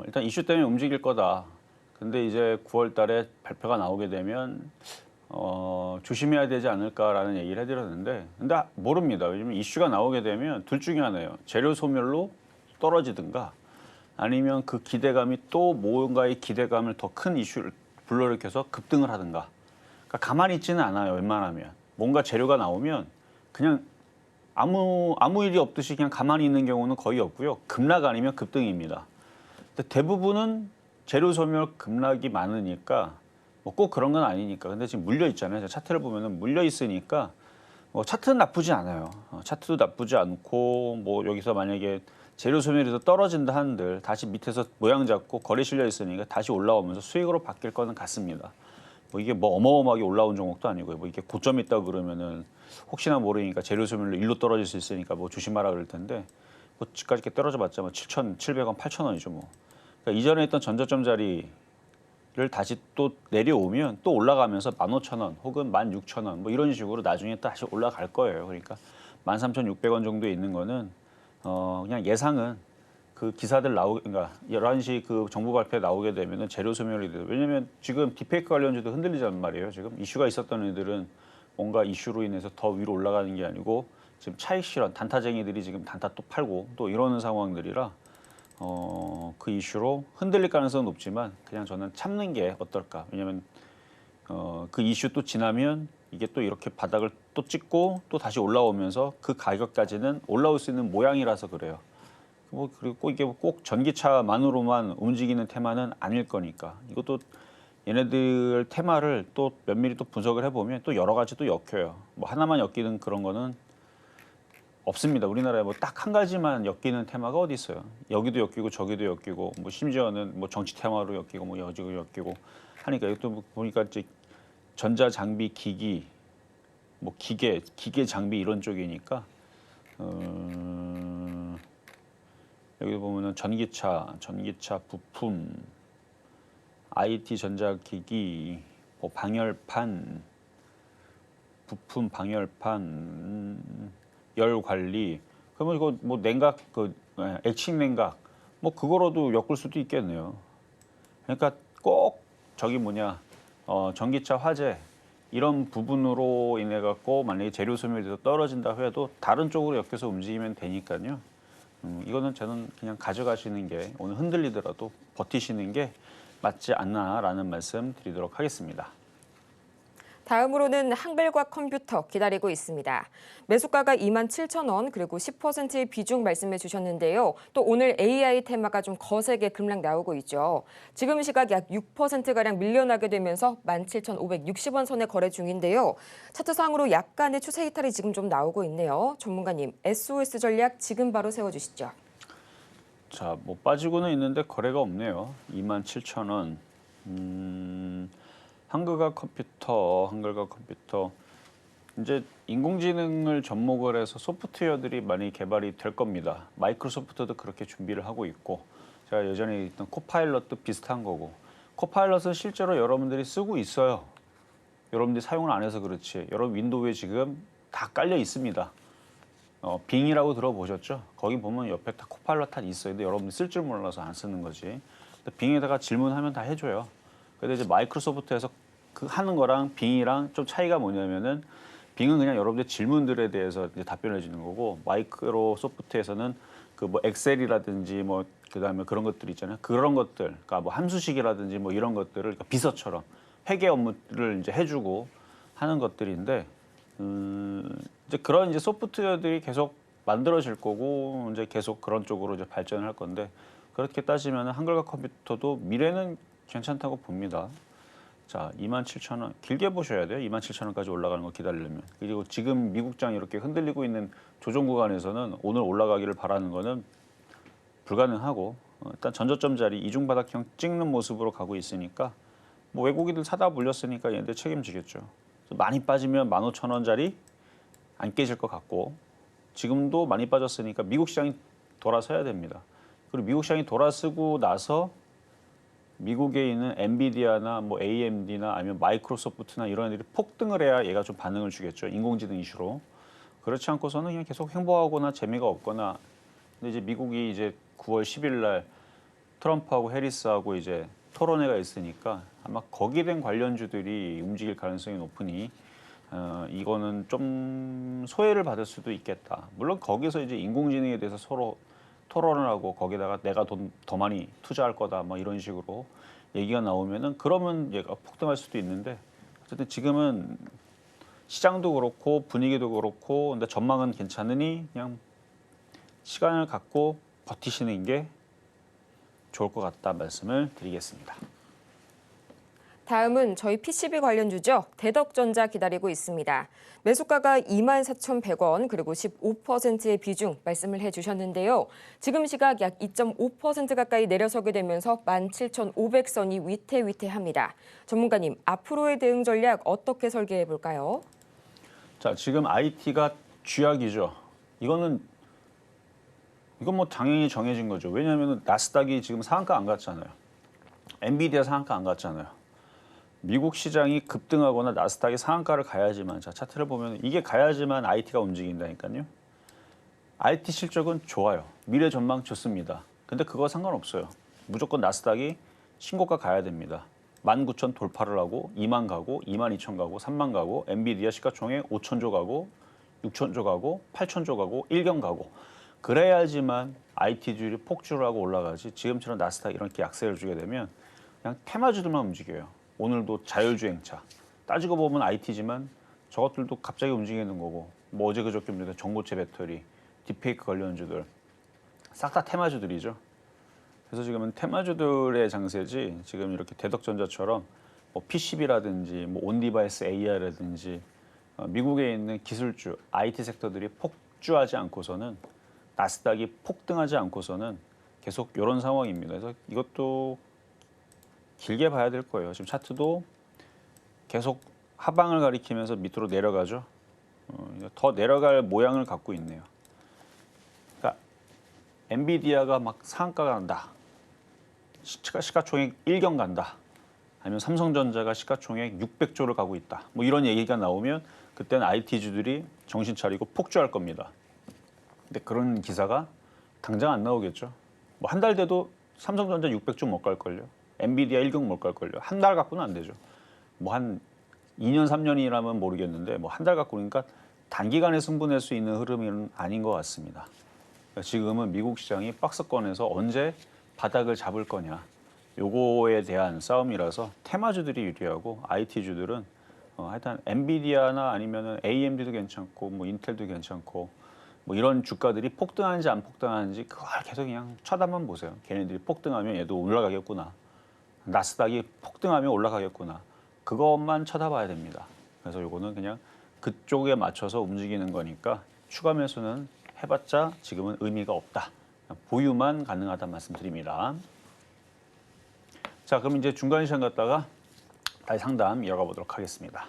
일단 이슈 때문에 움직일 거다. 근데 이제 9월 달에 발표가 나오게 되면 조심해야 되지 않을까라는 얘기를 해드렸는데 근데 모릅니다. 왜냐면 이슈가 나오게 되면 둘 중에 하나예요. 재료 소멸로 떨어지든가 아니면 그 기대감이 또 뭔가의 기대감을 더 큰 이슈를 불러일으켜서 급등을 하든가. 그러니까 가만히 있지는 않아요. 웬만하면. 뭔가 재료가 나오면 그냥 아무 일이 없듯이 그냥 가만히 있는 경우는 거의 없고요. 급락 아니면 급등입니다. 근데 대부분은 재료 소멸 급락이 많으니까 뭐 꼭 그런 건 아니니까. 근데 지금 물려 있잖아요. 차트를 보면은 물려 있으니까 차트는 나쁘지 않아요. 차트도 나쁘지 않고 뭐 여기서 만약에 재료 소멸에서 떨어진다 한들 다시 밑에서 모양 잡고 거래 실려 있으니까 다시 올라오면서 수익으로 바뀔 거는 같습니다. 뭐 이게 뭐 어마어마하게 올라온 종목도 아니고요. 뭐 이게 고점 있다 그러면은 혹시나 모르니까 재료 소멸로 일로 떨어질 수 있으니까 뭐 조심하라 그럴 텐데 뭐 지금까지 이렇게 떨어져봤자 뭐 7,700원, 8,000원이죠 뭐. 그러니까 이전에 있던 전저점 자리를 다시 또 내려오면 또 올라가면서 15,000원 혹은 16,000원 뭐 이런 식으로 나중에 다시 올라갈 거예요. 그러니까 13,600원 정도에 있는 거는 그냥 예상은 그 기사들 그러니까 11시 그 정부 발표에 나오게 되면은 재료 소멸이 돼요. 왜냐면 지금 딥페이크 관련주도 흔들리자는 말이에요. 지금 이슈가 있었던 애들은 뭔가 이슈로 인해서 더 위로 올라가는 게 아니고 지금 차익 실현, 단타쟁이들이 지금 단타 또 팔고 또 이러는 상황들이라 그 이슈로 흔들릴 가능성은 높지만 그냥 저는 참는 게 어떨까. 왜냐하면 그 이슈 또 지나면 이게 또 이렇게 바닥을 또 찍고 또 다시 올라오면서 그 가격까지는 올라올 수 있는 모양이라서 그래요. 뭐 그리고 이게 꼭 전기차만으로만 움직이는 테마는 아닐 거니까 이것도 얘네들 테마를 또 면밀히 또 분석을 해보면 또 여러 가지 또 엮여요. 뭐 하나만 엮이는 그런 거는 없습니다. 우리나라에 뭐 딱 한 가지만 엮이는 테마가 어디 있어요? 여기도 엮이고 저기도 엮이고 뭐 심지어는 뭐 정치 테마로 엮이고 뭐 여지고 엮이고 하니까 이것도 뭐 보니까 이제 전자 장비 기기 뭐 기계 장비 이런 쪽이니까 여기 보면은 전기차 부품 IT 전자기기 뭐 방열판 부품 방열판 열 관리 그러면 이거 뭐 냉각 액식 냉각 뭐 그거로도 엮을 수도 있겠네요. 그러니까 꼭 저기 뭐냐 전기차 화재 이런 부분으로 인해 갖고 만약에 재료 소멸이 더 떨어진다 해도 다른 쪽으로 엮여서 움직이면 되니까요. 이거는 저는 그냥 가져가시는 게 오늘 흔들리더라도 버티시는 게 맞지 않나라는 말씀 드리도록 하겠습니다. 다음으로는 한글과 컴퓨터 기다리고 있습니다. 매수가가 27,000원 그리고 10%의 비중 말씀해 주셨는데요. 또 오늘 AI 테마가 좀 거세게 급락 나오고 있죠. 지금 시각 약 6%가량 밀려나게 되면서 17,560원 선에 거래 중인데요. 차트상으로 약간의 추세 이탈이 지금 좀 나오고 있네요. 전문가님, SOS 전략 지금 바로 세워주시죠. 자, 뭐 빠지고는 있는데 거래가 없네요. 27,000원. 한글과 컴퓨터 이제 인공지능을 접목을 해서 소프트웨어들이 많이 개발이 될 겁니다. 마이크로소프트도 그렇게 준비를 하고 있고 제가 예전에 있던 코파일럿도 비슷한 거고 코파일럿은 실제로 여러분들이 쓰고 있어요. 여러분들이 사용을 안 해서 그렇지 여러분 윈도우에 지금 다 깔려 있습니다. 빙이라고 들어보셨죠? 거기 보면 옆에 다 코파일럿 다 있어요. 근데 여러분들이 쓸 줄 몰라서 안 쓰는 거지. 빙에다가 질문하면 다 해줘요. 근데 이제 마이크로소프트에서 그 하는 거랑 빙이랑 좀 차이가 뭐냐면은 빙은 그냥 여러분들 질문들에 대해서 이제 답변해 주는 거고 마이크로소프트에서는 그 뭐 엑셀이라든지 뭐 그다음에 그런 것들 있잖아요. 그런 것들, 그러니까 뭐 함수식이라든지 뭐 이런 것들을 그러니까 비서처럼 회계 업무를 이제 해주고 하는 것들인데 이제 그런 이제 소프트웨어들이 계속 만들어질 거고 이제 계속 그런 쪽으로 이제 발전을 할 건데 그렇게 따지면 한글과 컴퓨터도 미래는 괜찮다고 봅니다. 자, 27,000원 길게 보셔야 돼요. 27,000원까지 올라가는 거 기다리려면. 그리고 지금 미국장 이렇게 흔들리고 있는 조정 구간에서는 오늘 올라가기를 바라는 거는 불가능하고 일단 전저점 자리 이중바닥형 찍는 모습으로 가고 있으니까 뭐 외국인들 사다 물렸으니까 얘네들 책임지겠죠. 많이 빠지면 15,000원짜리 안 깨질 것 같고 지금도 많이 빠졌으니까 미국 시장이 돌아서야 됩니다. 그리고 미국 시장이 돌아서고 나서 미국에 있는 엔비디아나 뭐 AMD나 아니면 마이크로소프트나 이런 애들이 폭등을 해야 얘가 좀 반응을 주겠죠. 인공지능 이슈로. 그렇지 않고서는 그냥 계속 횡보하거나 재미가 없거나. 근데 이제 미국이 이제 9월 10일 날 트럼프하고 해리스하고 이제 토론회가 있으니까 아마 거기에 대한 관련주들이 움직일 가능성이 높으니 이거는 좀 소외를 받을 수도 있겠다. 물론 거기서 이제 인공지능에 대해서 서로 토론을 하고 거기다가 내가 돈 더 많이 투자할 거다 뭐 이런 식으로 얘기가 나오면은 그러면 얘가 폭등할 수도 있는데 어쨌든 지금은 시장도 그렇고 분위기도 그렇고 근데 전망은 괜찮으니 그냥 시간을 갖고 버티시는 게 좋을 것 같다 말씀을 드리겠습니다. 다음은 저희 PCB 관련주죠. 대덕전자 기다리고 있습니다. 매수가가 24,100원 그리고 15%의 비중 말씀을 해주셨는데요. 지금 시각 약 2.5% 가까이 내려서게 되면서 17,500선이 위태위태합니다. 전문가님, 앞으로의 대응 전략 어떻게 설계해 볼까요? 자, 지금 IT가 쥐약이죠. 이건 뭐 당연히 정해진 거죠. 왜냐하면 나스닥이 지금 상한가 안 갔잖아요. 엔비디아 상한가 안 갔잖아요. 미국 시장이 급등하거나 나스닥이 상한가를 가야지만 자 차트를 보면 이게 가야지만 IT가 움직인다니까요. IT 실적은 좋아요. 미래 전망 좋습니다. 근데 그거 상관없어요. 무조건 나스닥이 신고가 가야 됩니다. 19,000 돌파를 하고 2만 가고 22,000 가고 3만 가고 엔비디아 시가총액 5천조 가고 6천조 가고 8천조 가고 1경 가고 그래야지만 IT주들이 폭주를 하고 올라가지 지금처럼 나스닥 이렇게 약세를 주게 되면 그냥 테마주들만 움직여요. 오늘도 자율주행차 따지고 보면 IT지만 저것들도 갑자기 움직이는 거고 뭐 어제 그저께 움직였던 전고체 배터리, 딥페이크 관련주들 싹 다 테마주들이죠. 그래서 지금은 테마주들의 장세지 지금 이렇게 대덕전자처럼 뭐 PCB라든지 뭐 온디바이스 AI라든지 미국에 있는 기술주, IT 섹터들이 폭주하지 않고서는 나스닥이 폭등하지 않고서는 계속 이런 상황입니다. 그래서 이것도 길게 봐야 될 거예요. 지금 차트도 계속 하방을 가리키면서 밑으로 내려가죠. 더 내려갈 모양을 갖고 있네요. 그러니까 엔비디아가 막 상한가가 간다. 시가총액 1경 간다. 아니면 삼성전자가 시가총액 600조를 가고 있다. 뭐 이런 얘기가 나오면 그때는 IT주들이 정신 차리고 폭주할 겁니다. 근데 그런 기사가 당장 안 나오겠죠. 뭐 한 달 돼도 삼성전자 600조 못 갈걸요. 엔비디아 1경 못 갈걸요. 한 달 갖고는 안 되죠. 뭐 한 2년, 3년이라면 모르겠는데 뭐 한 달 갖고 그러니까 단기간에 승부낼 수 있는 흐름은 아닌 것 같습니다. 그러니까 지금은 미국 시장이 박스권에서 언제 바닥을 잡을 거냐. 요거에 대한 싸움이라서 테마주들이 유리하고 IT주들은 하여튼 엔비디아나 아니면은 AMD도 괜찮고 뭐 인텔도 괜찮고 뭐 이런 주가들이 폭등하는지 안 폭등하는지 그걸 계속 그냥 쳐다만 보세요. 걔네들이 폭등하면 얘도 올라가겠구나. 나스닥이 폭등하면 올라가겠구나. 그것만 쳐다봐야 됩니다. 그래서 요거는 그냥 그쪽에 맞춰서 움직이는 거니까 추가 매수는 해봤자 지금은 의미가 없다. 보유만 가능하다 말씀드립니다. 자, 그럼 이제 중간 시장 갔다가 다시 상담 이어가 보도록 하겠습니다.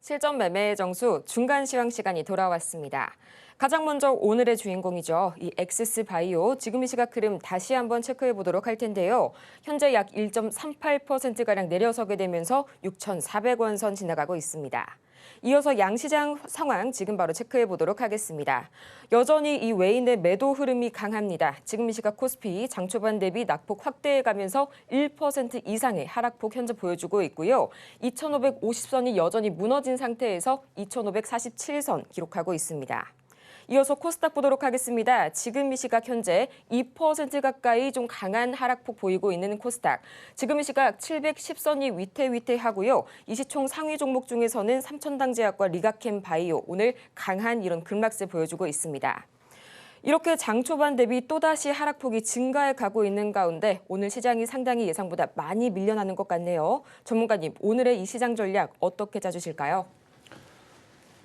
실전 매매의 정수 중간 시황 시간이 돌아왔습니다. 가장 먼저 오늘의 주인공이죠. 이 엑시스 바이오 지금 이 시각 흐름 다시 한번 체크해 보도록 할 텐데요. 현재 약 1.38%가량 내려서게 되면서 6,400원 선 지나가고 있습니다. 이어서 양시장 상황 지금 바로 체크해 보도록 하겠습니다. 여전히 이 외인의 매도 흐름이 강합니다. 지금 이 시각 코스피 장 초반 대비 낙폭 확대해 가면서 1% 이상의 하락폭 현재 보여주고 있고요. 2,550선이 여전히 무너진 상태에서 2,547선 기록하고 있습니다. 이어서 코스닥 보도록 하겠습니다. 지금 이 시각 현재 2% 가까이 좀 강한 하락폭 보이고 있는 코스닥. 지금 이 시각 710선이 위태위태하고요. 이 시총 상위 종목 중에서는 삼천당제약과 리가캠 바이오 오늘 강한 이런 급락세 보여주고 있습니다. 이렇게 장 초반 대비 또다시 하락폭이 증가해 가고 있는 가운데 오늘 시장이 상당히 예상보다 많이 밀려나는 것 같네요. 전문가님, 오늘의 이 시장 전략 어떻게 짜주실까요?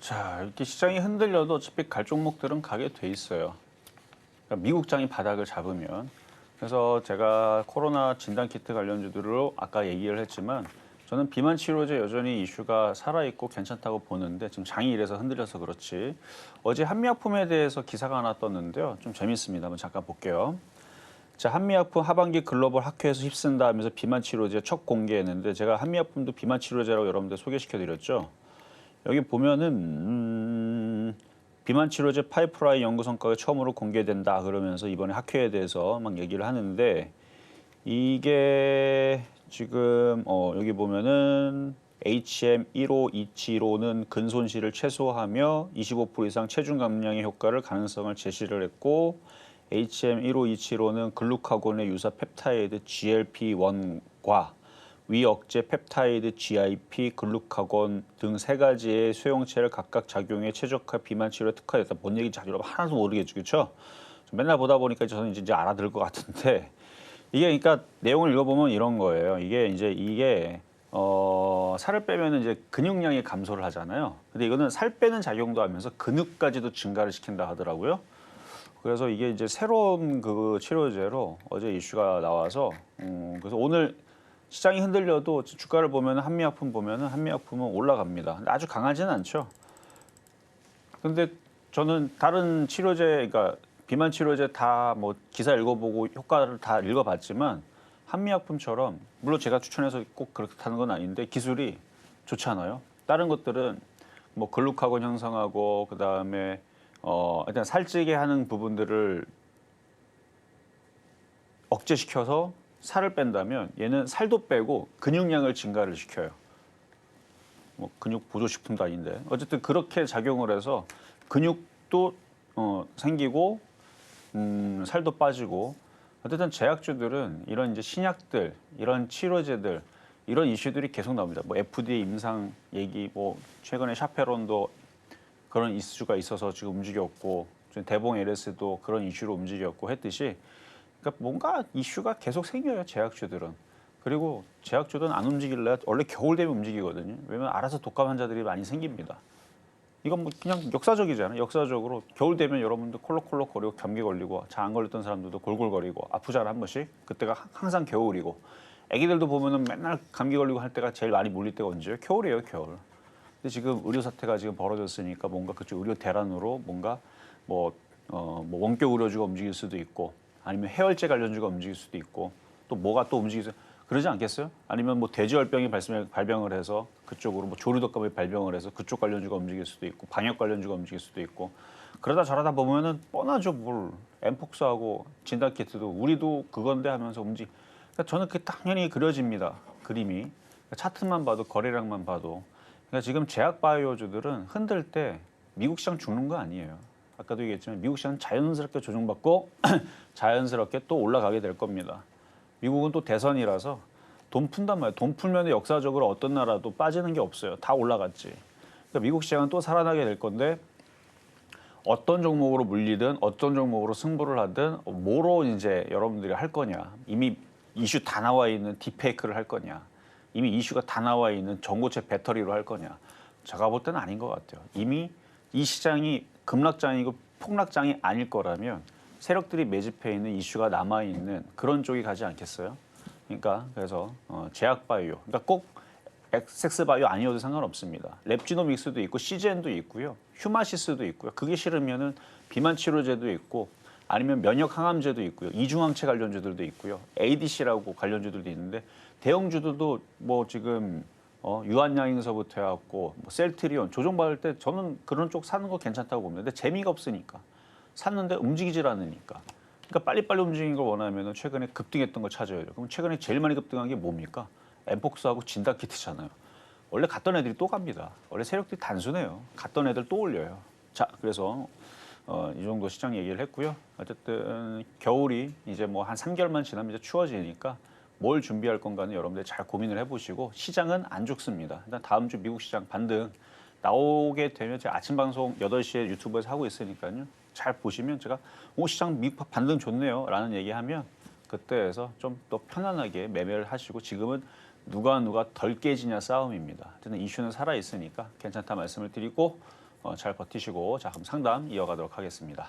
자, 이렇게 시장이 흔들려도 어차피 갈 종목들은 가게 돼 있어요. 그러니까 미국장이 바닥을 잡으면. 그래서 제가 코로나 진단키트 관련주들로 아까 얘기를 했지만 저는 비만 치료제 여전히 이슈가 살아있고 괜찮다고 보는데 지금 장이 이래서 흔들려서 그렇지. 어제 한미약품에 대해서 기사가 하나 떴는데요. 좀 재밌습니다. 한번 잠깐 볼게요. 자, 한미약품 하반기 글로벌 학회에서 휩쓴다 하면서 비만 치료제 첫 공개했는데 제가 한미약품도 비만 치료제라고 여러분들 소개시켜드렸죠. 여기 보면은 비만 치료제 파이프라인 연구 성과가 처음으로 공개된다 그러면서 이번에 학회에 대해서 막 얘기를 하는데 이게 지금 여기 보면은 HM1527호는 근손실을 최소화하며 25% 이상 체중 감량의 효과를 가능성을 제시를 했고 HM1527호는 글루카곤의 유사 펩타이드 GLP-1과 위 억제 펩타이드 GIP, 글루카곤 등 세 가지의 수용체를 각각 작용해 최적화 비만 치료에 특화됐다. 뭔 얘기인지 여러분 하나도 모르겠죠, 그렇죠? 맨날 보다 보니까 저는 이제 알아들을 것 같은데 이게 그러니까 내용을 읽어보면 이런 거예요. 이게 살을 빼면 이제 근육량이 감소를 하잖아요. 근데 이거는 살 빼는 작용도 하면서 근육까지도 증가를 시킨다 하더라고요. 그래서 이게 이제 새로운 그 치료제로 어제 이슈가 나와서 그래서 오늘 시장이 흔들려도 주가를 보면 한미약품 보면은 한미약품은 올라갑니다. 근데 아주 강하지는 않죠. 근데 저는 다른 치료제, 그러니까 비만 치료제 다 뭐 기사 읽어보고 효과를 다 읽어봤지만 한미약품처럼 물론 제가 추천해서 꼭 그렇다는 건 아닌데 기술이 좋잖아요. 다른 것들은 뭐 글루카곤 형성하고 그다음에 일단 살찌게 하는 부분들을 억제시켜서 살을 뺀다면 얘는 살도 빼고 근육량을 증가를 시켜요. 뭐 근육 보조식품도 아닌데 어쨌든 그렇게 작용을 해서 근육도 생기고 살도 빠지고 어쨌든 제약주들은 이런 이제 신약들, 이런 치료제들 이런 이슈들이 계속 나옵니다. 뭐 FDA 임상 얘기, 뭐 최근에 샤페론도 그런 이슈가 있어서 지금 움직였고 대봉 LS도 그런 이슈로 움직였고 했듯이 그러니까 뭔가 이슈가 계속 생겨요. 제약주들은. 그리고 제약주들은 안 움직일래 원래 겨울 되면 움직이거든요. 왜냐면 알아서 독감 환자들이 많이 생깁니다. 이건 뭐 그냥 역사적이잖아요. 역사적으로 겨울 되면 여러분들 콜록콜록 거리고 감기 걸리고 잘 안 걸렸던 사람들도 골골거리고 아프잖아 한 번씩. 그때가 항상 겨울이고 애기들도 보면은 맨날 감기 걸리고 할 때가 제일 많이 몰릴 때가 언제예요? 겨울이에요, 겨울. 근데 지금 의료 사태가 지금 벌어졌으니까 뭔가 그쪽 의료 대란으로 뭔가 뭐 원격 의료주가 움직일 수도 있고 아니면 해열제 관련주가 움직일 수도 있고 또 뭐가 또 움직이서 그러지 않겠어요? 아니면 뭐 돼지열병이 발병을 해서 그쪽으로 뭐 조류독감이 발병을 해서 그쪽 관련주가 움직일 수도 있고 방역 관련주가 움직일 수도 있고 그러다 저러다 보면은 뻔하죠. 뭘 엠폭스하고 진단키트도 우리도 그건데 하면서 그러니까 저는 그게 당연히 그려집니다. 그림이. 그러니까 차트만 봐도 거래량만 봐도 그러니까 지금 제약 바이오주들은 흔들 때 미국 시장 죽는 거 아니에요. 아까도 얘기했지만 미국 시장은 자연스럽게 조정받고 자연스럽게 또 올라가게 될 겁니다. 미국은 또 대선이라서 돈 푼단 말이에요. 돈 풀면 역사적으로 어떤 나라도 빠지는 게 없어요. 다 올라갔지. 그러니까 미국 시장은 또 살아나게 될 건데 어떤 종목으로 물리든 어떤 종목으로 승부를 하든 뭐로 이제 여러분들이 할 거냐. 이미 이슈 다 나와 있는 딥페이크를 할 거냐. 이미 이슈가 다 나와 있는 전고체 배터리로 할 거냐. 제가 볼 때는 아닌 것 같아요. 이미 이 시장이 급락장이고 폭락장이 아닐 거라면 세력들이 매집해 있는 이슈가 남아 있는 그런 쪽이 가지 않겠어요? 그러니까 그래서 제약 바이오, 그러니까 꼭 엑섹스 바이오 아니어도 상관없습니다. 랩지노믹스도 있고 CGN도 있고요, 휴마시스도 있고요. 그게 싫으면은 비만 치료제도 있고 아니면 면역 항암제도 있고요, 이중항체 관련주들도 있고요, ADC라고 관련주들도 있는데 대형주들도 뭐 지금 유한양행서부터 해갖고 뭐 셀트리온 조정받을 때 저는 그런 쪽 사는 거 괜찮다고 봅니다. 근데 재미가 없으니까. 샀는데 움직이질 않으니까. 그러니까 빨리빨리 움직이는 걸 원하면 최근에 급등했던 걸 찾아야 돼요. 그럼 최근에 제일 많이 급등한 게 뭡니까? 엠폭스하고 진단키트잖아요. 원래 갔던 애들이 또 갑니다. 원래 세력들이 단순해요. 갔던 애들 또 올려요. 자, 그래서 이 정도 시장 얘기를 했고요. 어쨌든 겨울이 이제 뭐 한 3개월만 지나면 이제 추워지니까 뭘 준비할 건가는 여러분들 잘 고민을 해보시고 시장은 안 죽습니다. 일단 다음 주 미국 시장 반등 나오게 되면 제가 아침 방송 8시에 유튜브에서 하고 있으니까요. 잘 보시면 제가 시장 미국 반등 좋네요 라는 얘기하면 그때에서 좀 더 편안하게 매매를 하시고 지금은 누가 덜 깨지냐 싸움입니다. 저는 이슈는 살아있으니까 괜찮다 말씀을 드리고 잘 버티시고 자 그럼 상담 이어가도록 하겠습니다.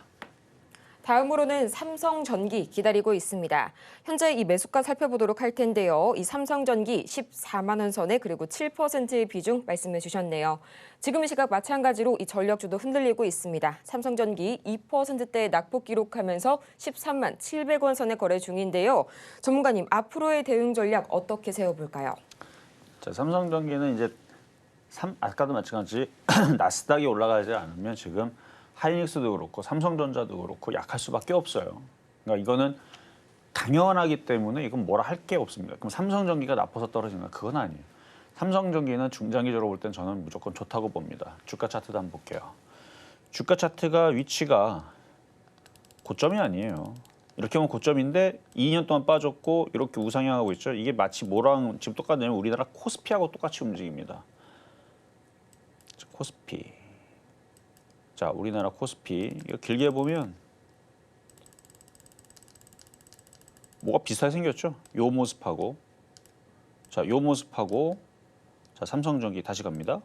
다음으로는 삼성전기 기다리고 있습니다. 현재 이 매수가 살펴보도록 할 텐데요. 이 삼성전기 14만 원 선에 그리고 7%의 비중 말씀해 주셨네요. 지금 이 시각 마찬가지로 이 전력주도 흔들리고 있습니다. 삼성전기 2%대 낙폭 기록하면서 13만 700원 선에 거래 중인데요. 전문가님, 앞으로의 대응 전략 어떻게 세워볼까요? 자, 삼성전기는 이제 아까도 마찬가지 나스닥이 올라가지 않으면 지금 하이닉스도 그렇고 삼성전자도 그렇고 약할 수밖에 없어요. 그러니까 이거는 당연하기 때문에 이건 뭐라 할 게 없습니다. 그럼 삼성전기가 나빠서 떨어지는 건 그건 아니에요. 삼성전기는 중장기적으로 볼 땐 저는 무조건 좋다고 봅니다. 주가 차트도 한번 볼게요. 주가 차트가 위치가 고점이 아니에요. 이렇게 하면 고점인데 2년 동안 빠졌고 이렇게 우상향하고 있죠. 이게 마치 뭐랑 지금 똑같냐면 우리나라 코스피하고 똑같이 움직입니다. 코스피. 자, 우리나라 코스피 이거 길게 보면 뭐가 비슷하게 생겼죠? 요 모습하고 자, 요 모습하고 자, 삼성전기 다시 갑니다.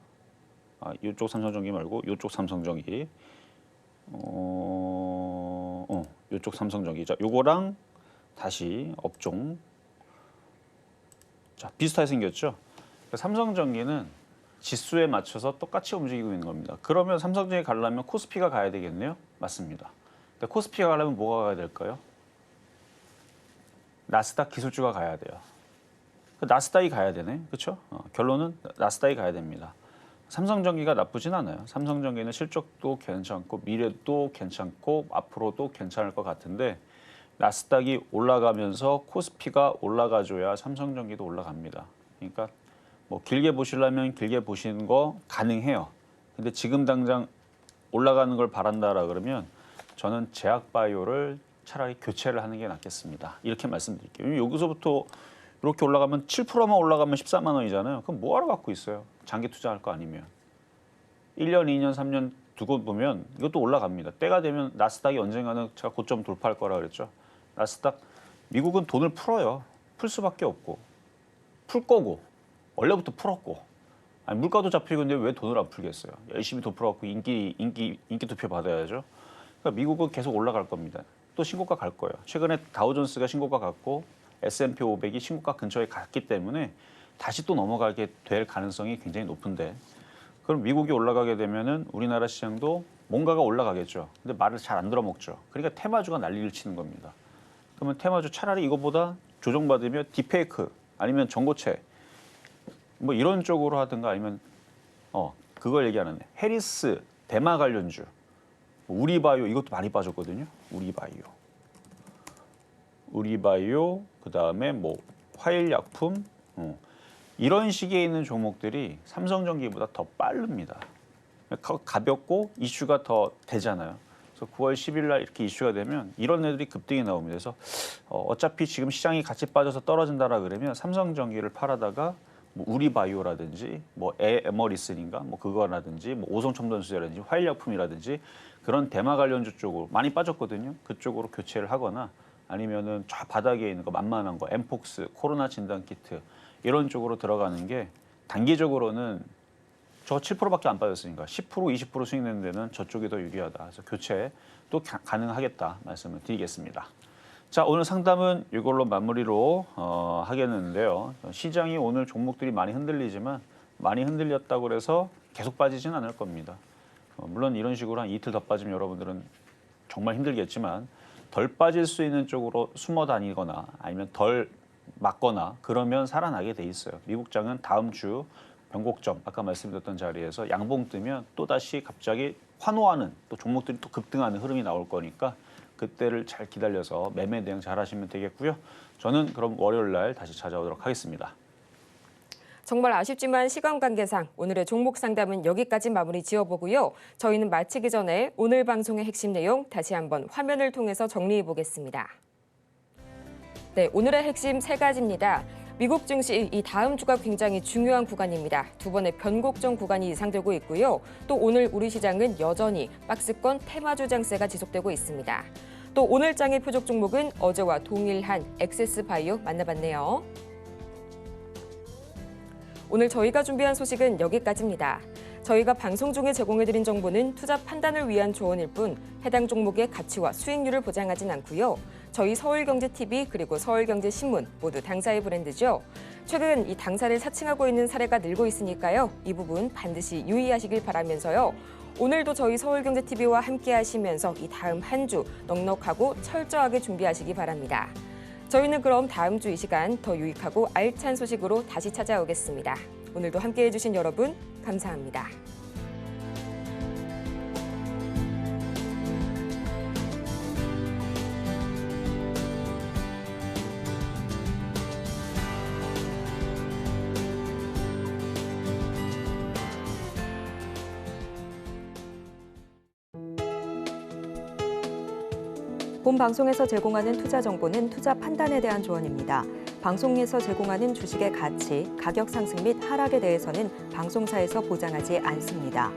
이쪽 삼성전기 말고 이쪽 삼성전기 이쪽 삼성전기 자, 요거랑 다시 업종 자, 비슷하게 생겼죠? 삼성전기는 지수에 맞춰서 똑같이 움직이고 있는 겁니다. 그러면 삼성전기 가려면 코스피가 가야 되겠네요? 맞습니다. 근데 코스피가 가려면 뭐가 가야 될까요? 나스닥 기술주가 가야 돼요. 나스닥이 가야 되네. 그렇죠? 결론은 나스닥이 가야 됩니다. 삼성전기가 나쁘진 않아요. 삼성전기는 실적도 괜찮고 미래도 괜찮고 앞으로도 괜찮을 것 같은데 나스닥이 올라가면서 코스피가 올라가줘야 삼성전기도 올라갑니다. 그러니까 뭐 길게 보시려면 길게 보시는 거 가능해요. 근데 지금 당장 올라가는 걸 바란다라 그러면 저는 제약바이오를 차라리 교체를 하는 게 낫겠습니다. 이렇게 말씀드릴게요. 여기서부터 이렇게 올라가면 7%만 올라가면 14만 원이잖아요. 그럼 뭐하러 갖고 있어요? 장기 투자할 거 아니면. 1년, 2년, 3년 두고 보면 이것도 올라갑니다. 때가 되면 나스닥이 언젠가는 제가 고점 돌파할 거라 그랬죠. 나스닥, 미국은 돈을 풀어요. 풀 수밖에 없고. 풀 거고. 원래부터 풀었고. 아니, 물가도 잡히고 있는데 왜 돈을 안 풀겠어요? 열심히 돈 풀어갖고 인기 투표 받아야죠. 그러니까 미국은 계속 올라갈 겁니다. 또 신고가 갈 거예요. 최근에 다우존스가 신고가 갔고 S&P 500이 신고가 근처에 갔기 때문에 다시 또 넘어가게 될 가능성이 굉장히 높은데 그럼 미국이 올라가게 되면은 우리나라 시장도 뭔가가 올라가겠죠. 근데 말을 잘 안 들어먹죠. 그러니까 테마주가 난리를 치는 겁니다. 그러면 테마주 차라리 이거보다 조정받으면 딥페이크 아니면 전고체 뭐 이런 쪽으로 하든가 아니면 그걸 얘기하는 해리스 대마 관련주 우리바이오 이것도 많이 빠졌거든요. 우리바이오 그다음에 뭐 화일약품 이런 식에 있는 종목들이 삼성전기보다 더 빠릅니다. 가볍고 이슈가 더 되잖아요. 그래서 9월 10일 날 이렇게 이슈가 되면 이런 애들이 급등이 나옵니다. 그래서 어차피 지금 시장이 같이 빠져서 떨어진다라 그러면 삼성전기를 팔아다가 뭐 우리바이오라든지 뭐 에머리슨인가 뭐 그거라든지 뭐 오송첨단수제라든지 화일약품이라든지 그런 대마 관련주 쪽으로 많이 빠졌거든요. 그쪽으로 교체를 하거나 아니면은 저 바닥에 있는 거 만만한 거 엠폭스 코로나 진단 키트 이런 쪽으로 들어가는 게 단기적으로는 저 7%밖에 안 빠졌으니까 10% 20% 수익 내는 데는 저쪽이 더 유리하다. 그래서 교체 또 가능하겠다 말씀을 드리겠습니다. 자, 오늘 상담은 이걸로 마무리로 하겠는데요. 시장이 오늘 종목들이 많이 흔들리지만 많이 흔들렸다고 해서 계속 빠지진 않을 겁니다. 물론 이런 식으로 한 이틀 더 빠지면 여러분들은 정말 힘들겠지만 덜 빠질 수 있는 쪽으로 숨어 다니거나 아니면 덜 맞거나 그러면 살아나게 돼 있어요. 미국장은 다음 주 변곡점 아까 말씀드렸던 자리에서 양봉 뜨면 또다시 갑자기 환호하는 또 종목들이 또 급등하는 흐름이 나올 거니까 그때를 잘 기다려서 매매 대응 잘 하시면 되겠고요. 저는 그럼 월요일 날 다시 찾아오도록 하겠습니다. 정말 아쉽지만 시간 관계상 오늘의 종목 상담은 여기까지 마무리 지어보고요. 저희는 마치기 전에 오늘 방송의 핵심 내용 다시 한번 화면을 통해서 정리해 보겠습니다. 네, 오늘의 핵심 세 가지입니다. 미국 증시 이 다음 주가 굉장히 중요한 구간입니다. 두 번의 변곡점 구간이 예상되고 있고요. 또 오늘 우리 시장은 여전히 박스권 테마주 장세가 지속되고 있습니다. 또 오늘 장의 표적 종목은 어제와 동일한 엑세스바이오 만나봤네요. 오늘 저희가 준비한 소식은 여기까지입니다. 저희가 방송 중에 제공해드린 정보는 투자 판단을 위한 조언일 뿐 해당 종목의 가치와 수익률을 보장하진 않고요. 저희 서울경제TV 그리고 서울경제신문 모두 당사의 브랜드죠. 최근 이 당사를 사칭하고 있는 사례가 늘고 있으니까요. 이 부분 반드시 유의하시길 바라면서요. 오늘도 저희 서울경제TV와 함께 하시면서 이 다음 한 주 넉넉하고 철저하게 준비하시기 바랍니다. 저희는 그럼 다음 주 이 시간 더 유익하고 알찬 소식으로 다시 찾아오겠습니다. 오늘도 함께해 주신 여러분 감사합니다. 본 방송에서 제공하는 투자 정보는 투자 판단에 대한 조언입니다. 방송에서 제공하는 주식의 가치, 가격 상승 및 하락에 대해서는 방송사에서 보장하지 않습니다.